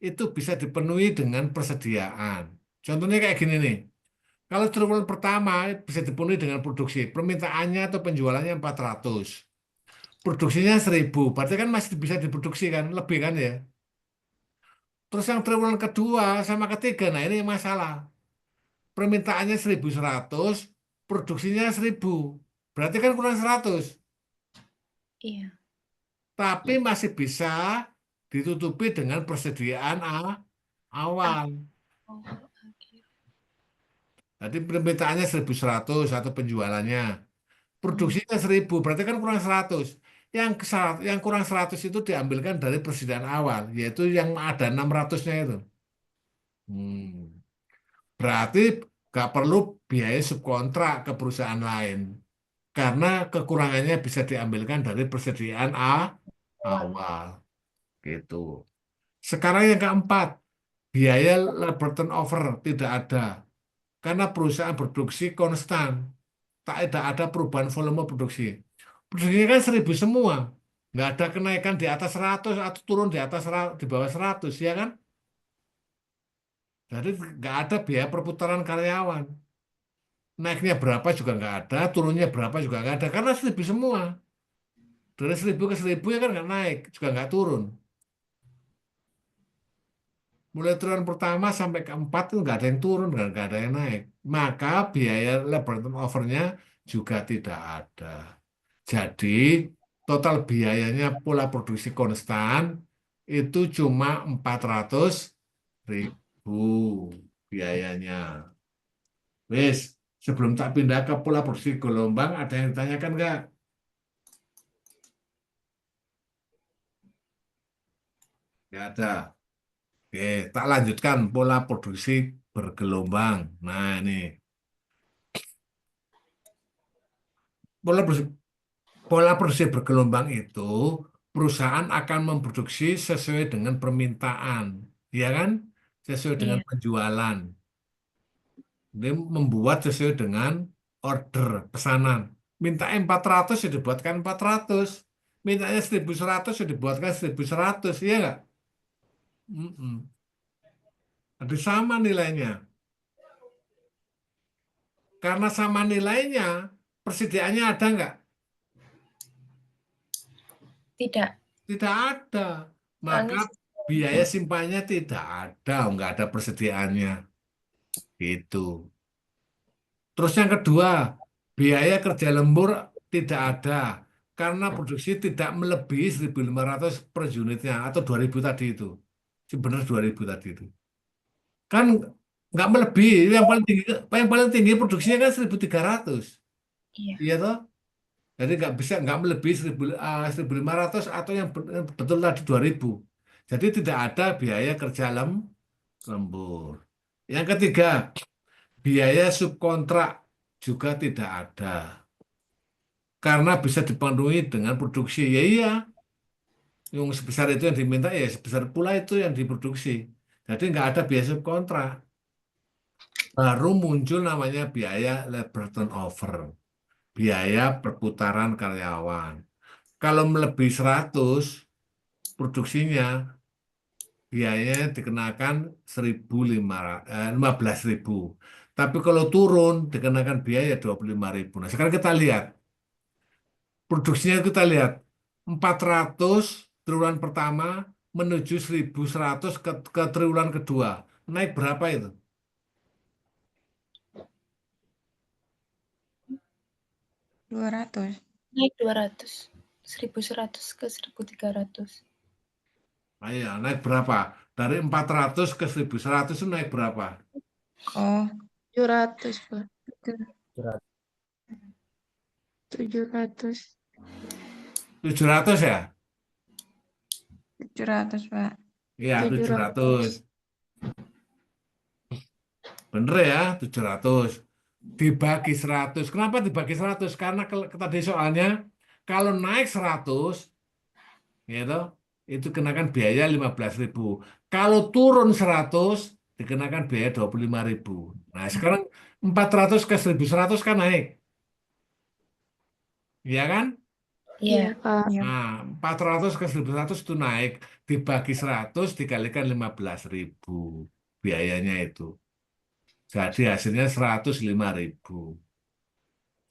itu bisa dipenuhi dengan persediaan. Contohnya kayak gini nih. Kalau triwulan pertama bisa dipenuhi dengan produksi. Permintaannya atau penjualannya 400. Produksinya 1.000. Berarti kan masih bisa diproduksi kan? Lebih kan ya? Terus yang triwulan kedua sama ketiga, nah ini masalah. Permintaannya 1.100, produksinya 1.000. Berarti kan kurang 100. Iya. Tapi masih bisa ditutupi dengan persediaan awal. Oh, akhir. Jadi permintaannya 1.100 atau penjualannya. Produksinya 1.000, berarti kan kurang 100. Yang kurang 100 itu diambilkan dari persediaan awal, yaitu yang ada 600-nya itu. Berarti nggak perlu biaya subkontrak ke perusahaan lain. Karena kekurangannya bisa diambilkan dari persediaan awal. Gitu. Sekarang yang keempat, biaya labor turnover tidak ada. Karena perusahaan produksi konstan. Tidak ada perubahan volume produksi. Produksinya kan 1.000 semua. Nggak ada kenaikan di atas 100 atau turun di atas di bawah 100, ya kan? Jadi nggak ada biaya perputaran karyawan. Naiknya berapa juga nggak ada, turunnya berapa juga nggak ada. Karena 1.000 semua. Dari 1.000 ke 1.000 ya kan nggak naik, juga nggak turun. Mulai triwulan pertama sampai keempat itu nggak ada yang turun, nggak ada yang naik. Maka biaya labor turnover-nya juga tidak ada. Jadi total biayanya pola produksi konstan itu cuma 400.000 biayanya. Wes, sebelum tak pindah ke pola produksi gelombang, ada yang ditanyakan nggak? Nggak ada. Oke, tak lanjutkan pola produksi bergelombang. Nah, ini pola produksi bergelombang itu perusahaan akan memproduksi sesuai dengan permintaan, ya kan? Sesuai dengan Iya. penjualan. Dia membuat sesuai dengan order pesanan. Minta 400 ya dibuatkan 400. Mintanya 1.100 ya dibuatkan 1.100, ya nggak? Ada sama nilainya. Karena sama nilainya, persediaannya ada nggak? Tidak. Tidak ada. Maka biaya simpannya tidak ada, nggak ada persediaannya. Itu. Terus yang kedua, biaya kerja lembur Tidak ada. Karena produksi tidak melebihi 1.500 per unitnya atau 2.000 tadi itu. Benar 2.000 tadi itu. Kan nggak melebihi. Yang paling tinggi produksinya kan 1.300. Iya. Iya toh? Jadi nggak melebihi 1.500 atau yang betul tadi 2.000. Jadi tidak ada biaya kerja lembur. Yang ketiga, biaya subkontrak juga tidak ada. Karena bisa dipenuhi dengan produksi. Ya iya, yang sebesar itu yang diminta ya sebesar pula itu yang diproduksi. Jadi nggak ada biaya subkontrak. Baru muncul namanya biaya labor turnover. Biaya perputaran karyawan. Kalau melebihi 100 produksinya, biayanya dikenakan 15.000. Tapi kalau turun dikenakan biaya 25.000. Nah, sekarang kita lihat produksinya, kita lihat 400 triwulan pertama menuju 1.100 ke triwulan kedua. Naik berapa itu? 200. Naik 200. 1.100 ke 1.300. Ayo, naik berapa? Dari 400 ke 1.100 itu naik berapa? Oh, 700, Pak. Berat. 700. 700 ya? 700, Pak. Iya, 700. 700. Bener ya, 700. Dibagi 100. Kenapa dibagi 100? Karena tadi soalnya, kalau naik 100, gitu, itu kenakan biaya 15.000. Kalau turun 100, dikenakan biaya 25.000. Nah, sekarang 400 ke 1.100 kan naik. Iya kan? Iya. Iya, Pak. Iya. Nah, 400 ke 1.100 itu naik. Dibagi 100 dikalikan 15.000. Biayanya itu. Jadi hasilnya 105.000.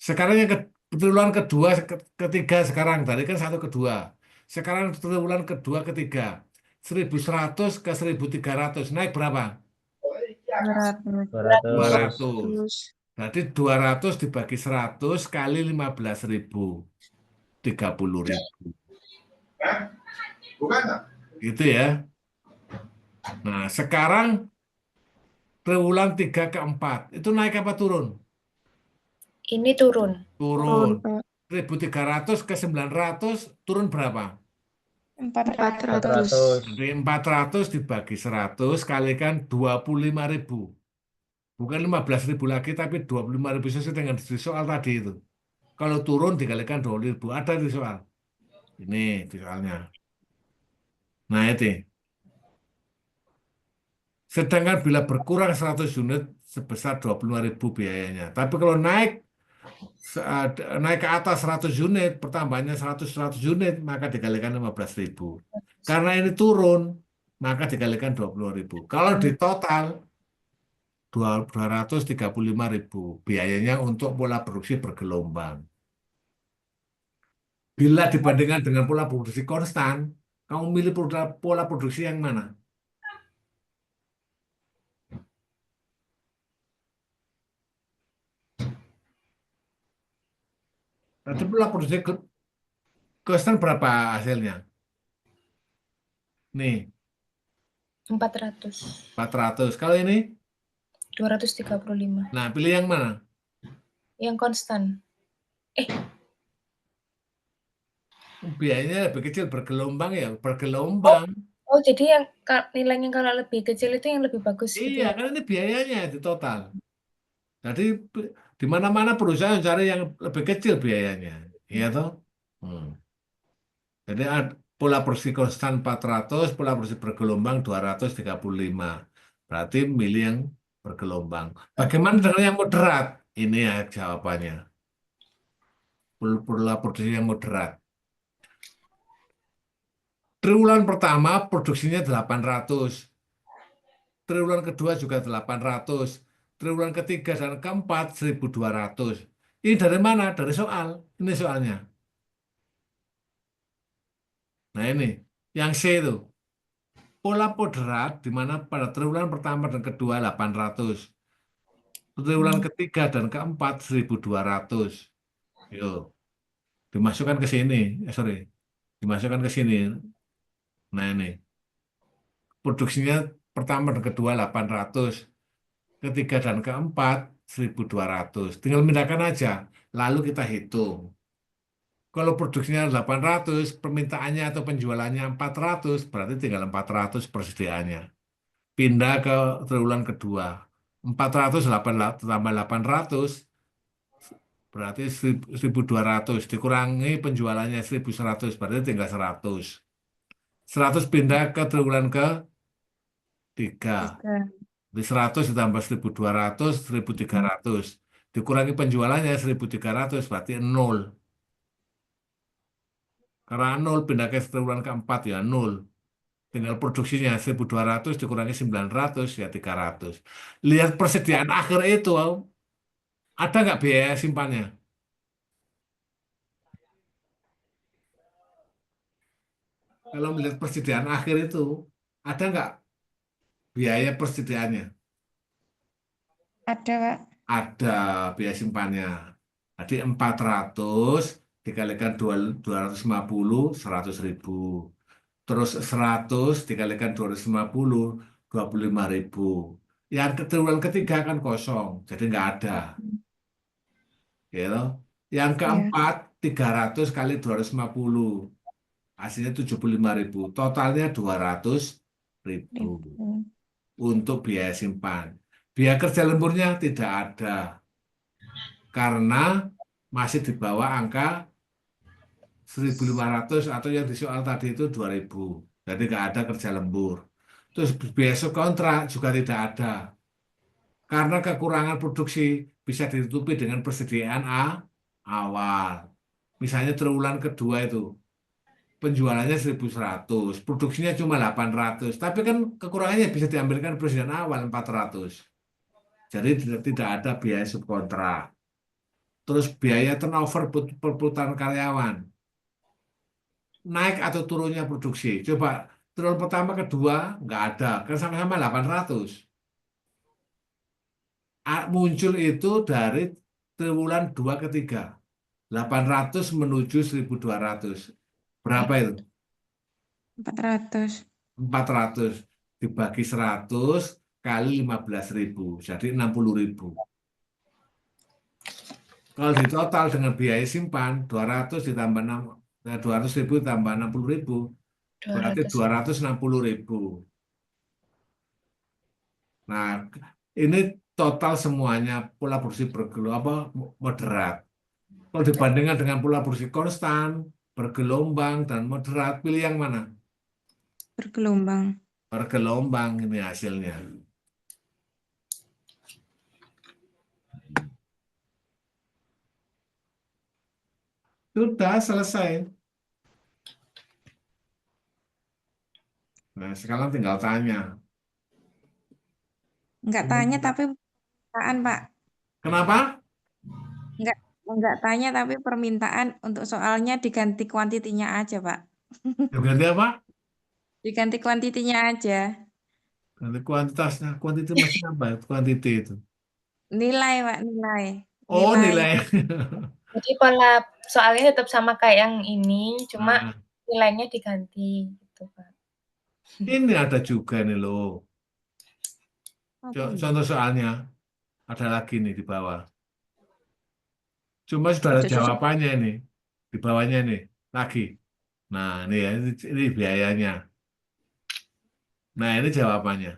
Sekarang yang triwulan kedua, ketiga sekarang. Tadi kan satu kedua. Sekarang triwulan kedua, ketiga. 1.100 ke 1.300. Naik berapa? 200. 200. 200. Berarti 200 dibagi 100 kali 15.000. 30.000. Gitu ya. Nah, sekarang triwulan 3 ke 4. Itu naik apa turun? Ini turun. Turun. Turun, Pak. 1.300 ke 900 turun berapa? 400. 400. Jadi 400 dibagi 100 kalikan 25.000. Bukan 15.000 lagi, tapi 25.000 sesuai dengan di soal tadi itu. Kalau turun dikalikan 20.000. Ada di soal. Ini di soalnya. Nah, itu. Sedangkan bila berkurang 100 unit sebesar 25.000 biayanya. Tapi kalau naik ke atas 100 unit, pertambahannya 100 unit, maka dikalikan 15.000. Karena ini turun, maka dikalikan 20.000. Kalau di total 235.000 biayanya untuk pola produksi bergelombang. Bila dibandingkan dengan pola produksi konstan, kamu milih pola produksi yang mana? Berarti pola produksi konstan berapa hasilnya? Nih, 400. 400. Kalau ini? 235. Nah, pilih yang mana? Yang konstan. Biayanya lebih kecil, bergelombang ya, bergelombang. Oh, jadi yang nilainya kalau lebih kecil itu yang lebih bagus gitu Iya, ya? kan ini biayanya di total. Jadi di mana-mana perusahaan cari yang lebih kecil biayanya. Iya toh? Hmm. Jadi pola produksi konstan 400, pola produksi bergelombang 235. Berarti milih yang bergelombang. Bagaimana dengan yang moderat? Ini ya jawabannya. Pola produksi yang moderat. Triwulan pertama produksinya 800. Triwulan kedua juga 800. Triwulan ketiga dan keempat 1.200. Ini dari mana? Dari soal. Ini soalnya. Nah ini, yang C itu. Pola moderat di mana pada triwulan pertama dan kedua 800. Triwulan ketiga dan keempat 1.200. Yuk. dimasukkan ke sini. Sorry, dimasukkan ke sini. Nah ini, produksinya pertama dan kedua 800, ketiga dan keempat 1.200. Tinggal pindahkan aja, lalu kita hitung. Kalau produksinya 800, permintaannya atau penjualannya 400, berarti tinggal 400 persediaannya. Pindah ke triwulan kedua. 400 tambah 800 berarti 1.200, dikurangi penjualannya 1.100, berarti tinggal 100. 100 pindah ke triwulan ketiga. Tiga. Di 100 ditambah 1.200, 1.300. Dikurangi penjualannya 1.300, berarti 0. Karena 0 pindah ke triwulan keempat ya 0. Tinggal produksinya 1.200 dikurangi 900 ya 300. Lihat persediaan akhir itu, ada nggak biaya simpannya? Kalau melihat persediaan akhir itu, ada nggak biaya persediaannya? Ada, Pak. Ada biaya simpannya. Jadi 400 dikalikan 250, 100.000. Terus 100 dikalikan 250, 25.000. Yang triwulan ketiga kan kosong, jadi nggak ada. Gitu. Yang Ya. keempat 300 kali 250, hasilnya 75.000. Totalnya 200.000 Ribu. untuk biaya simpan. Biaya kerja lemburnya tidak ada karena masih di bawah angka 1.500 atau yang di soal tadi itu 2.000. Jadi nggak ada kerja lembur. Terus biaya subkontrak juga tidak ada. Karena kekurangan produksi bisa ditutupi dengan persediaan awal. Misalnya triwulan kedua itu penjualannya 1.100, produksinya cuma 800. Tapi kan kekurangannya bisa diambilkan persediaan awal 400. Jadi tidak ada biaya subkontrak. Terus biaya turnover perputaran karyawan. Naik atau turunnya produksi. Coba triwulan pertama kedua nggak ada, kan sama-sama 800. Muncul itu dari triwulan 2 ke 3. 800 menuju 1.200. Berapa itu? 400. 400 dibagi 100 kali 15.000. Jadi 60.000. Kalau di total dengan biaya simpan 200 ditambah 200.000 tambah 60.000 berarti 200. 260.000. Nah, ini total semuanya pola produksi moderat. Kalau dibandingkan dengan pola produksi konstan, bergelombang, dan moderat, pilih yang mana? Bergelombang. Bergelombang ini hasilnya. Sudah selesai. Nah, sekarang tinggal tanya. Enggak tanya tapi permintaan, Pak. Kenapa? Enggak tanya tapi permintaan untuk soalnya diganti kuantitinya aja, Pak. Ganti apa? Diganti kuantitinya aja. Ganti kuantitasnya. Kuantiti maksudnya apa? Kuantiti itu. Nilai, Pak, nilai. Oh, nilai. Jadi pola soalnya tetap sama kayak yang ini, cuma Nah, nilainya diganti gitu, Pak. ini ada juga nih loh. Apa ini? Contoh soalnya ada lagi nih di bawah. Cuma sudah ada Ada susah. jawabannya ini di bawahnya nih lagi. Nah, ini ya ini biayanya. Nah, ini jawabannya.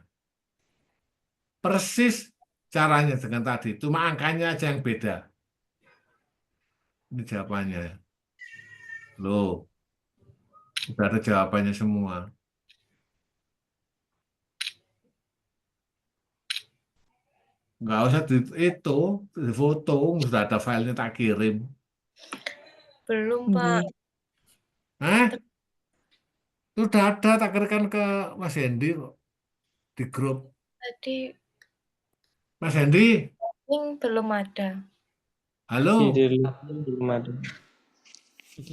Persis caranya dengan tadi, cuma angkanya aja yang beda. Ini jawabannya. Loh, sudah ada jawabannya semua. Nggak usah di foto, sudah ada filenya tak kirim. Belum, Iya. Pak. Hah? Sudah ada, tak kirimkan ke Mas Hendy kok, di grup. Tadi Mas Hendy, link belum ada. halo, Belum ada.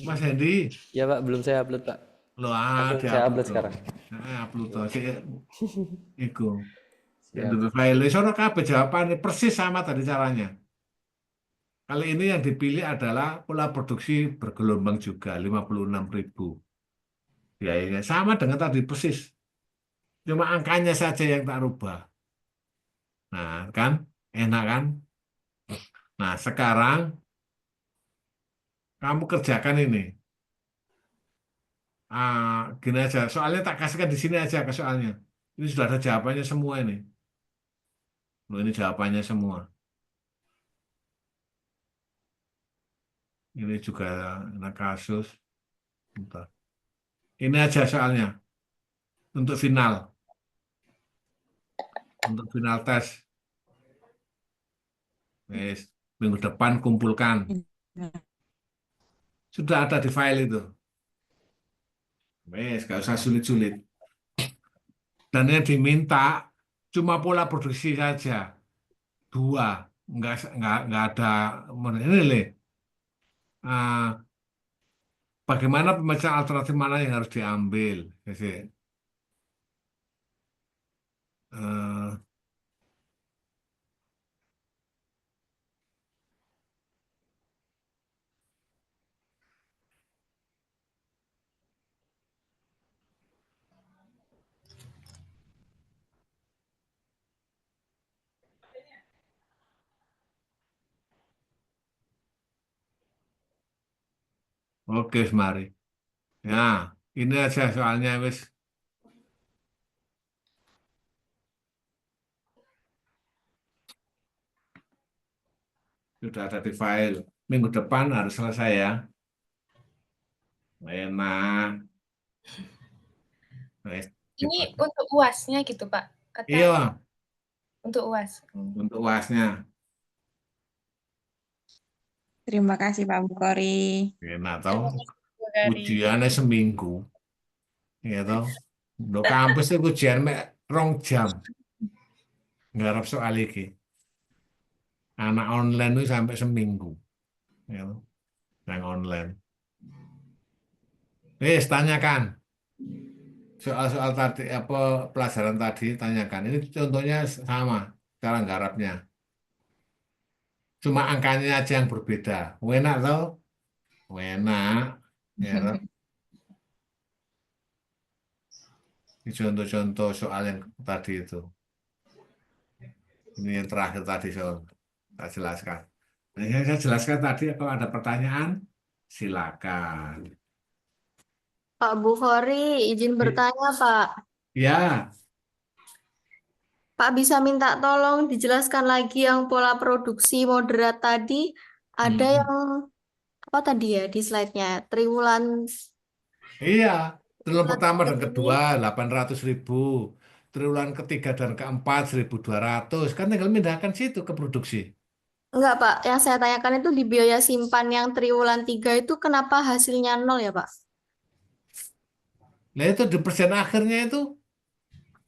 Mas Hendy. Ya Pak, belum saya upload Pak. Loh, Langsung saya upload sekarang. Upload toh. Iku. Siap. Itu file. Sono kabeh jawabane persis sama tadi caranya. Kali ini yang dipilih adalah pola produksi bergelombang juga 56.000. Biayanya sama dengan tadi persis. Cuma angkanya saja yang tak rubah. Nah, kan? Enak kan? Nah, sekarang kamu kerjakan ini. Gini aja, soalnya tak kasihkan di sini aja ke soalnya. Ini sudah ada jawabannya semua ini. Loh, ini jawabannya semua. Ini juga ada kasus. Bentar. Ini aja soalnya. Untuk final. Untuk final tes. Wes, minggu depan kumpulkan. Sudah ada di file itu. Wes, gak usah sulit-sulit. Dan yang diminta cuma pola produksi saja. Dua. Nggak ada. Ini Le. Bagaimana pemecahan alternatif mana yang harus diambil? Jadi, eh, oke, mari. Ya, ini aja soalnya wis sudah ada di file. Minggu depan harus selesai ya. Enak. Wes, Ini cepat. untuk UASnya gitu, Pak? Atau Iya, untuk UAS? untuk UASnya. Terima kasih Pak Bukhari. Enak tau. Bu Kari. Ujiannya seminggu. Ya tau. Untuk kampus itu ujian mek 2 jam. Ngarep soal iki. Anak online itu sampai seminggu. Ya, toh. Yang online. Tanyakan. Soal-soal tadi, apa pelajaran tadi, tanyakan. Ini contohnya sama, cara nggarapnya. Cuma angkanya aja yang berbeda. Enak tau? Enak. Ya, toh. Ini contoh-contoh soal yang tadi itu. Ini yang terakhir tadi soal. Tak jelaskan. Nah, yang saya jelaskan tadi, kalau ada pertanyaan, silakan. Pak Bukhari, izin bertanya, Pak. Ya, Pak bisa minta tolong dijelaskan lagi yang pola produksi moderat tadi. Ada hmm. yang apa tadi ya di slide-nya? Triwulan Iya. Triwulan pertama dan ini. kedua 800.000. Triwulan ketiga dan keempat 1.200. Kan tinggal pindahkan situ ke produksi. Enggak, Pak. Yang saya tanyakan itu di biaya simpan yang triwulan 3 itu kenapa hasilnya nol ya, Pak? Nah itu di persen akhirnya itu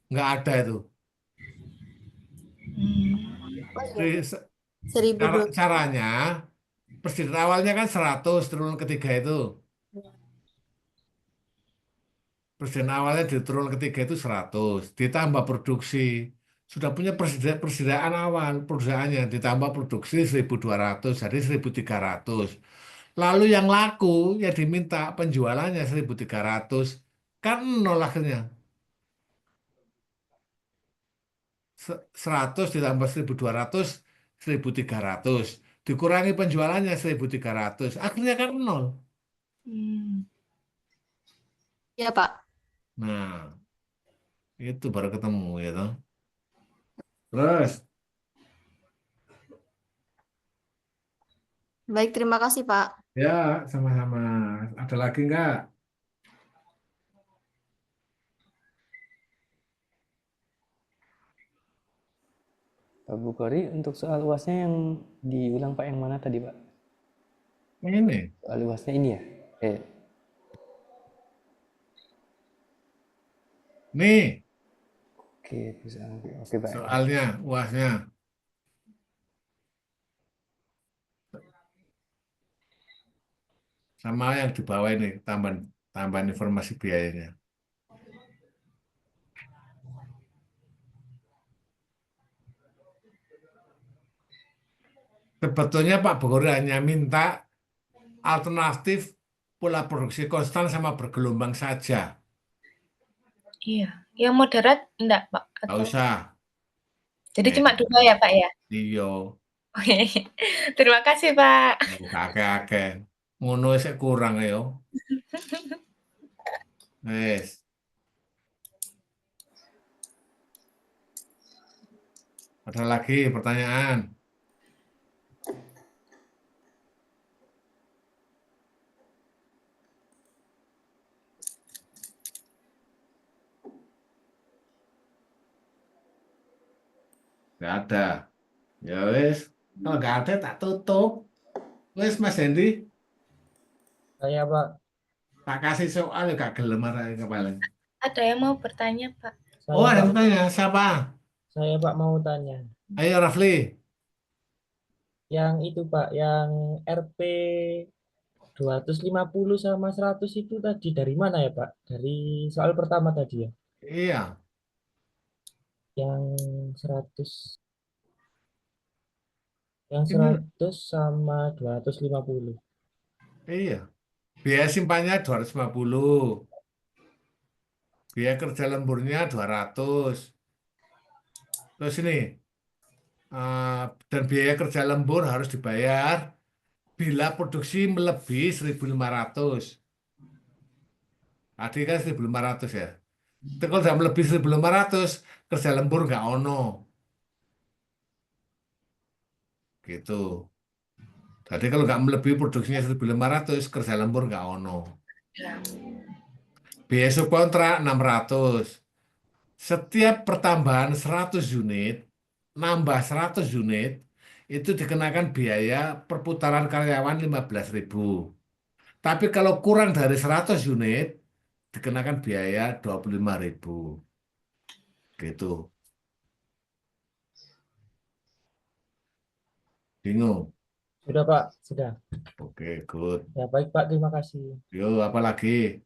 nggak ada itu. Oh iya, Jadi, Cara, 1.200. caranya presiden awalnya kan 100 triwulan ketiga itu. Presiden awalnya di triwulan ketiga itu 100 ditambah produksi. Sudah punya persediaan awal, perusahaannya ditambah produksi 1.200 jadi 1.300. Lalu yang laku yang diminta penjualannya 1.300 kan nol akhirnya. 100 ditambah 1.200 1.300 dikurangi penjualannya 1.300 akhirnya kan nol. Ya, Pak. Nah, itu baru ketemu ya toh. Terus, Baik, terima kasih, Pak. ya sama-sama. Ada lagi nggak? Pak Bukhari, untuk soal UASnya yang diulang Pak yang mana tadi, Pak? Ini. Soal UASnya ini ya? Nih, Oke, bisa. Oke, Pak. soalnya, UASnya. Sama yang di bawah ini, tambahan informasi biayanya. Sebetulnya Pak Bogor hanya minta alternatif pola produksi konstan sama bergelombang saja. Iya. Yang moderat enggak, Pak? Nggak Atau usah. jadi cuma 2 ya, Pak ya? Iya, Oke. Terima kasih, Pak. akeh-akeh. Ngono sik kurang ya. Wes. Ada lagi pertanyaan? Nggak ada. Ya wes. Kalau nggak ada tak tutup. Wes Mas Hendy, Saya Pak, tak kasih soal ya gak gelem arek paling. Ada yang mau bertanya, Pak? Oh, saya ada Pak, yang tanya. Siapa? saya Pak mau tanya. Ayo Rafli. Yang itu Pak, yang RP 250 sama 100 itu tadi dari mana ya Pak? Dari soal pertama tadi ya. Iya. Yang 100 yang Ini 100 sama 250. iya. Biaya simpannya 250. Biaya kerja lemburnya 200. Terus ini dan biaya kerja lembur harus dibayar bila produksi melebihi 1.500. Tadi kan 1.500 ya. Tapi kalau sudah melebihi 1.500, kerja lembur nggak ono. Gitu. Jadi kalau nggak melebihi produksinya 1.500, kerja lembur nggak ono. Biaya subkontrak 600. Setiap pertambahan 100 unit, nambah 100 unit, itu dikenakan biaya perputaran karyawan 15.000. Tapi kalau kurang dari 100 unit, dikenakan biaya 25.000. Gitu. Bingung? Sudah Pak, sudah. Oke, good. Ya baik Pak, terima kasih. Yo, apa lagi?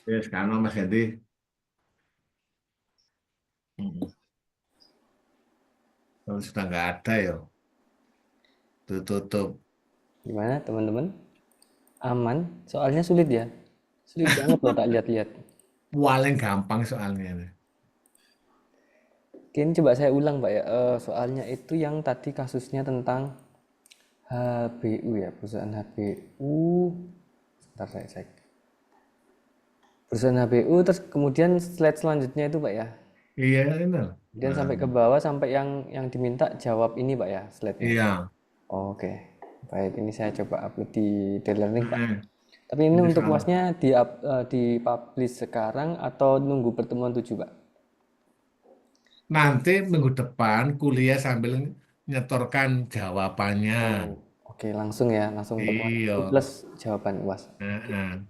Sekarang Mas Hendy. Kalau sudah nggak ada ya, tutup. Gimana teman-teman? Aman? Soalnya sulit ya? Sulit banget loh tak lihat-lihat. Paling gampang soalnya. Mungkin coba saya ulang Pak ya. Soalnya itu yang tadi kasusnya tentang HBU ya, perusahaan HBU. Sebentar saya cek. Perusahaan HBU, terus kemudian slide selanjutnya itu Pak ya. Iya, ini. Kemudian sampai ke bawah sampai yang diminta jawab ini Pak ya, slide-nya. Iya. Oke. Baik, ini saya coba upload di Learning Pak. Mm. Tapi ini Ini untuk salah. UASnya di publish sekarang atau nunggu pertemuan 7 Pak? Nanti minggu depan kuliah sambil nyetorkan jawabannya. Oke, langsung ya, langsung pertemuan Iya. plus jawaban UAS. Heeh.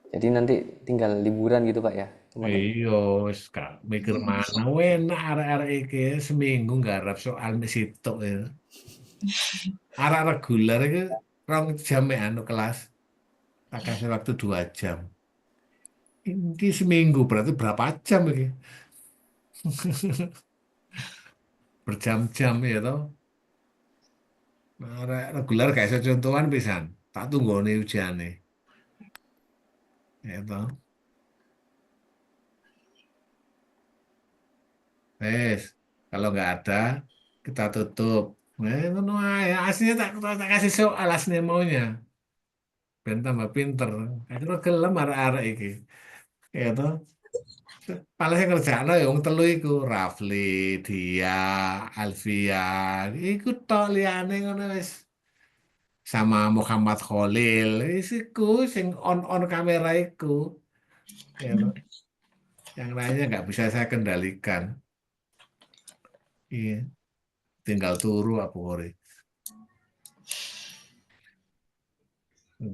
Jadi nanti tinggal liburan gitu Pak ya, teman-teman. Iya, wis gak mikir mana enak arek-arek iki seminggu nggarap soal mek sitok ya. Arek reguler iki 2 jam mek anu kelas. Tak kasih waktu 2 jam. Ini seminggu berarti berapa jam ini? Berjam-jam ya toh. Arek reguler gak iso contohan pisan. Tak tunggone ujane. Ya toh. Wes, kalau nggak ada kita tutup. Ngono ae. Aslinya tak kasih soal aslinya maunya. Ben tambah pinter. Akhirnya gelem arek-arek iki. Ya toh. Paling sing ngerjakno ya wong telu iku, Rafli, Dia, Alfian. Iku tok liyane ngono wis. Sama Muhammad Khalil. Wis iku sing on kamera iku. Ya toh. Yang lainnya nggak bisa saya kendalikan. Iya. Tinggal turu apa ore.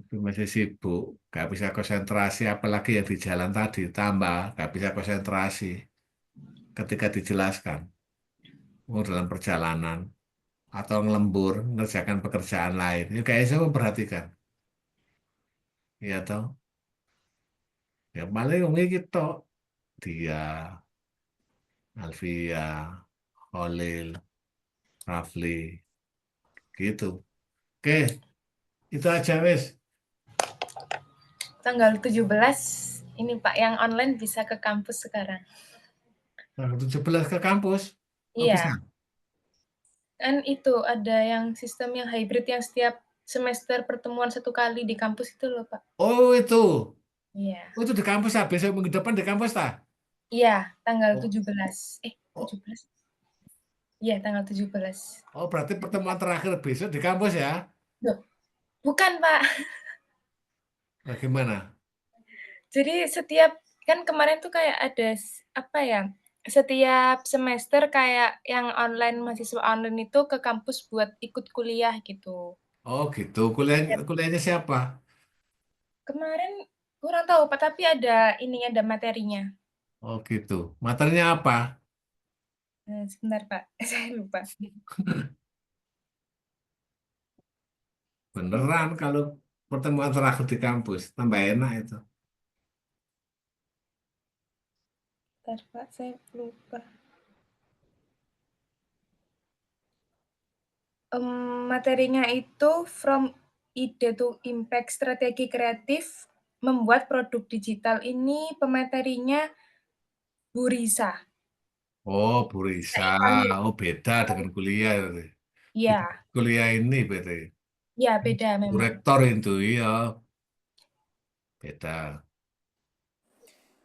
Masih sibuk, nggak bisa konsentrasi, apalagi yang di jalan tadi tambah nggak bisa konsentrasi ketika dijelaskan. Mau dalam perjalanan atau ngelembur mengerjakan pekerjaan lain, ya kayaknya saya memperhatikan, ya toh. Ya paling wong iki tok. Dia, Alvia, Holil, Rafli, gitu. Oke, itu aja wis. Tanggal 17 ini Pak yang online bisa ke kampus sekarang. Tanggal 17 ke kampus. Oh, Iya, bisa. kan itu ada yang sistem yang hybrid yang setiap semester pertemuan 1 kali di kampus itu loh Pak. Oh, itu. Iya, Oh, itu di kampus ya. Besok minggu depan di kampus ta? iya tanggal Oh, 17. oh, 17? Iya tanggal 17. oh, berarti pertemuan terakhir besok di kampus ya? Loh, bukan Pak. Bagaimana? Jadi setiap kan kemarin tuh kayak ada apa ya? Setiap semester kayak yang online mahasiswa online itu ke kampus buat ikut kuliah gitu. Oh, gitu. Ya, Kuliahnya siapa? kemarin kurang tahu Pak, tapi ada ininya, ada materinya. Oh, gitu. Materinya apa? Sebentar Pak, saya lupa. Beneran kalau pertemuan terakhir di kampus. Tambah enak itu. Bentar Pak, saya lupa. Materinya itu From Ide to Impact Strategi Kreatif Membuat Produk Digital. Ini pematerinya Bu Risa. Oh, Bu Risa. Oh, beda dengan kuliah. Iya, Kuliah ini berarti. iya beda Bu memang. Rektor itu, iya. Beda.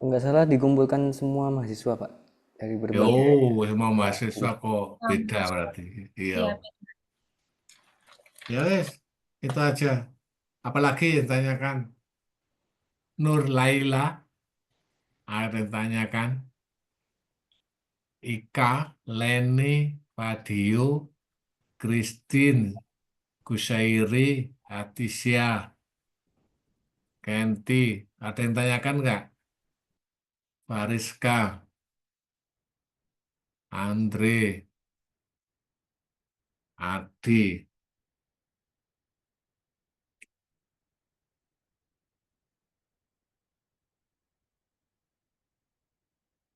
Nggak salah dikumpulkan semua mahasiswa Pak dari Yo, berbagai semua mahasiswa kampus. kok beda Kampus. berarti. Iya. Iya, Ya wes, itu aja. Apalagi yang tanyakan? Nur Laila, ada yang tanyakan? Ika, Leni, Fadio, Christine, Kusairi, Atisya, Kenti. Ada yang tanyakan nggak? Fariska, Andre, Adi.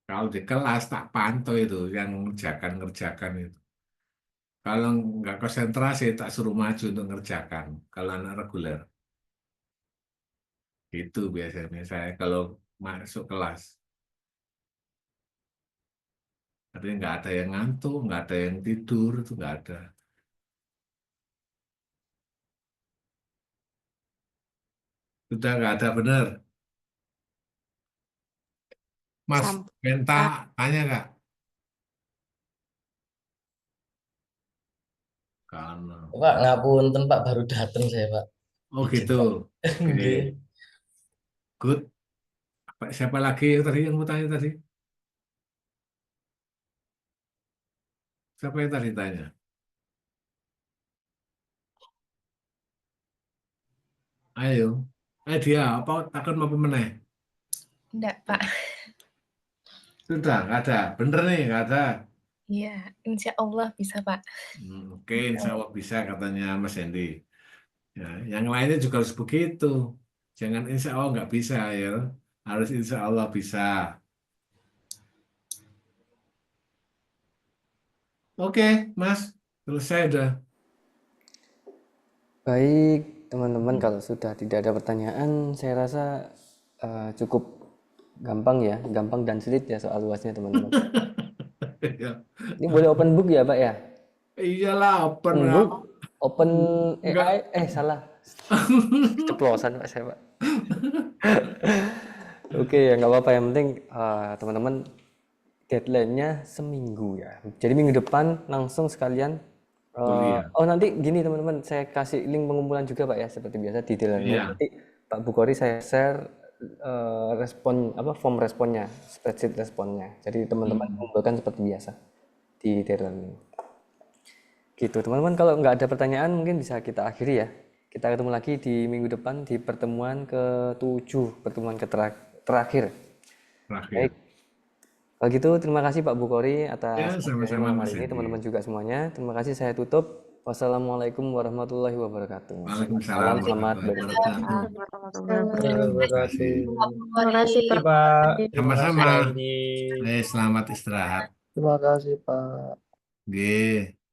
Kalau di kelas tak pantau itu yang ngerjakan itu. Kalau nggak konsentrasi tak suruh maju untuk ngerjakan. Kalau anak reguler itu biasanya saya kalau masuk kelas. Artinya nggak ada yang ngantuk, nggak ada yang tidur, itu nggak ada. Sudah nggak ada benar. Mas Benta tanya nggak? Karena. Pak, ngapunten Pak, baru datang saya Pak. Oh Izin gitu. Pak. Oke. Nggih. Good. Siapa lagi yang tadi yang mau tanya tadi? Siapa yang tadi tanya? Ayo. Dia apa takkan mau meneh? enggak Pak. Sudah nggak ada. Bener nih nggak ada. Iya, insya Allah bisa Pak. Oke, insya Allah bisa katanya Mas Hendy. Ya, yang lainnya juga harus begitu. Jangan insya Allah nggak bisa ya. Harus insya Allah bisa. Oke, Mas. Selesai udah. Baik, teman-teman, kalau sudah tidak ada pertanyaan, saya rasa cukup gampang ya, gampang dan sulit ya soal UASnya teman-teman. Iya. Ini boleh open book ya Pak ya? Iyalah, open Open book, open Enggak. AI, salah. Ceplosan Pak saya Pak. Oke ya, nggak apa-apa, yang penting teman-teman deadline-nya seminggu ya. Jadi minggu depan langsung sekalian. Kuliah. Oh nanti gini teman-teman, saya kasih link pengumpulan juga Pak ya, seperti biasa di Telegram. Iya. Nanti Pak Bukhari saya share form responnya, spreadsheet responnya. Jadi teman-teman kumpulkan seperti biasa di Telegram. Gitu teman-teman, kalau nggak ada pertanyaan mungkin bisa kita akhiri ya. Kita ketemu lagi di minggu depan di pertemuan ke-7, pertemuan terakhir. Baik. Kalau gitu terima kasih Pak Bukhari atas Ya, sama-sama, Mas hari ini, Hendy. teman-teman juga semuanya. Terima kasih, saya tutup. Wassalamualaikum warahmatullahi wabarakatuh. Waalaikumsalam Salam, selamat warahmatullahi beribadah. wabarakatuh. warahmatullahi wabarakatuh. Terima kasih. Terima kasih Terima kasih, Pak. Pak. Adi. Terima kasih, Sama-sama. Andi. Selamat istirahat. Terima kasih, Pak. Nggih.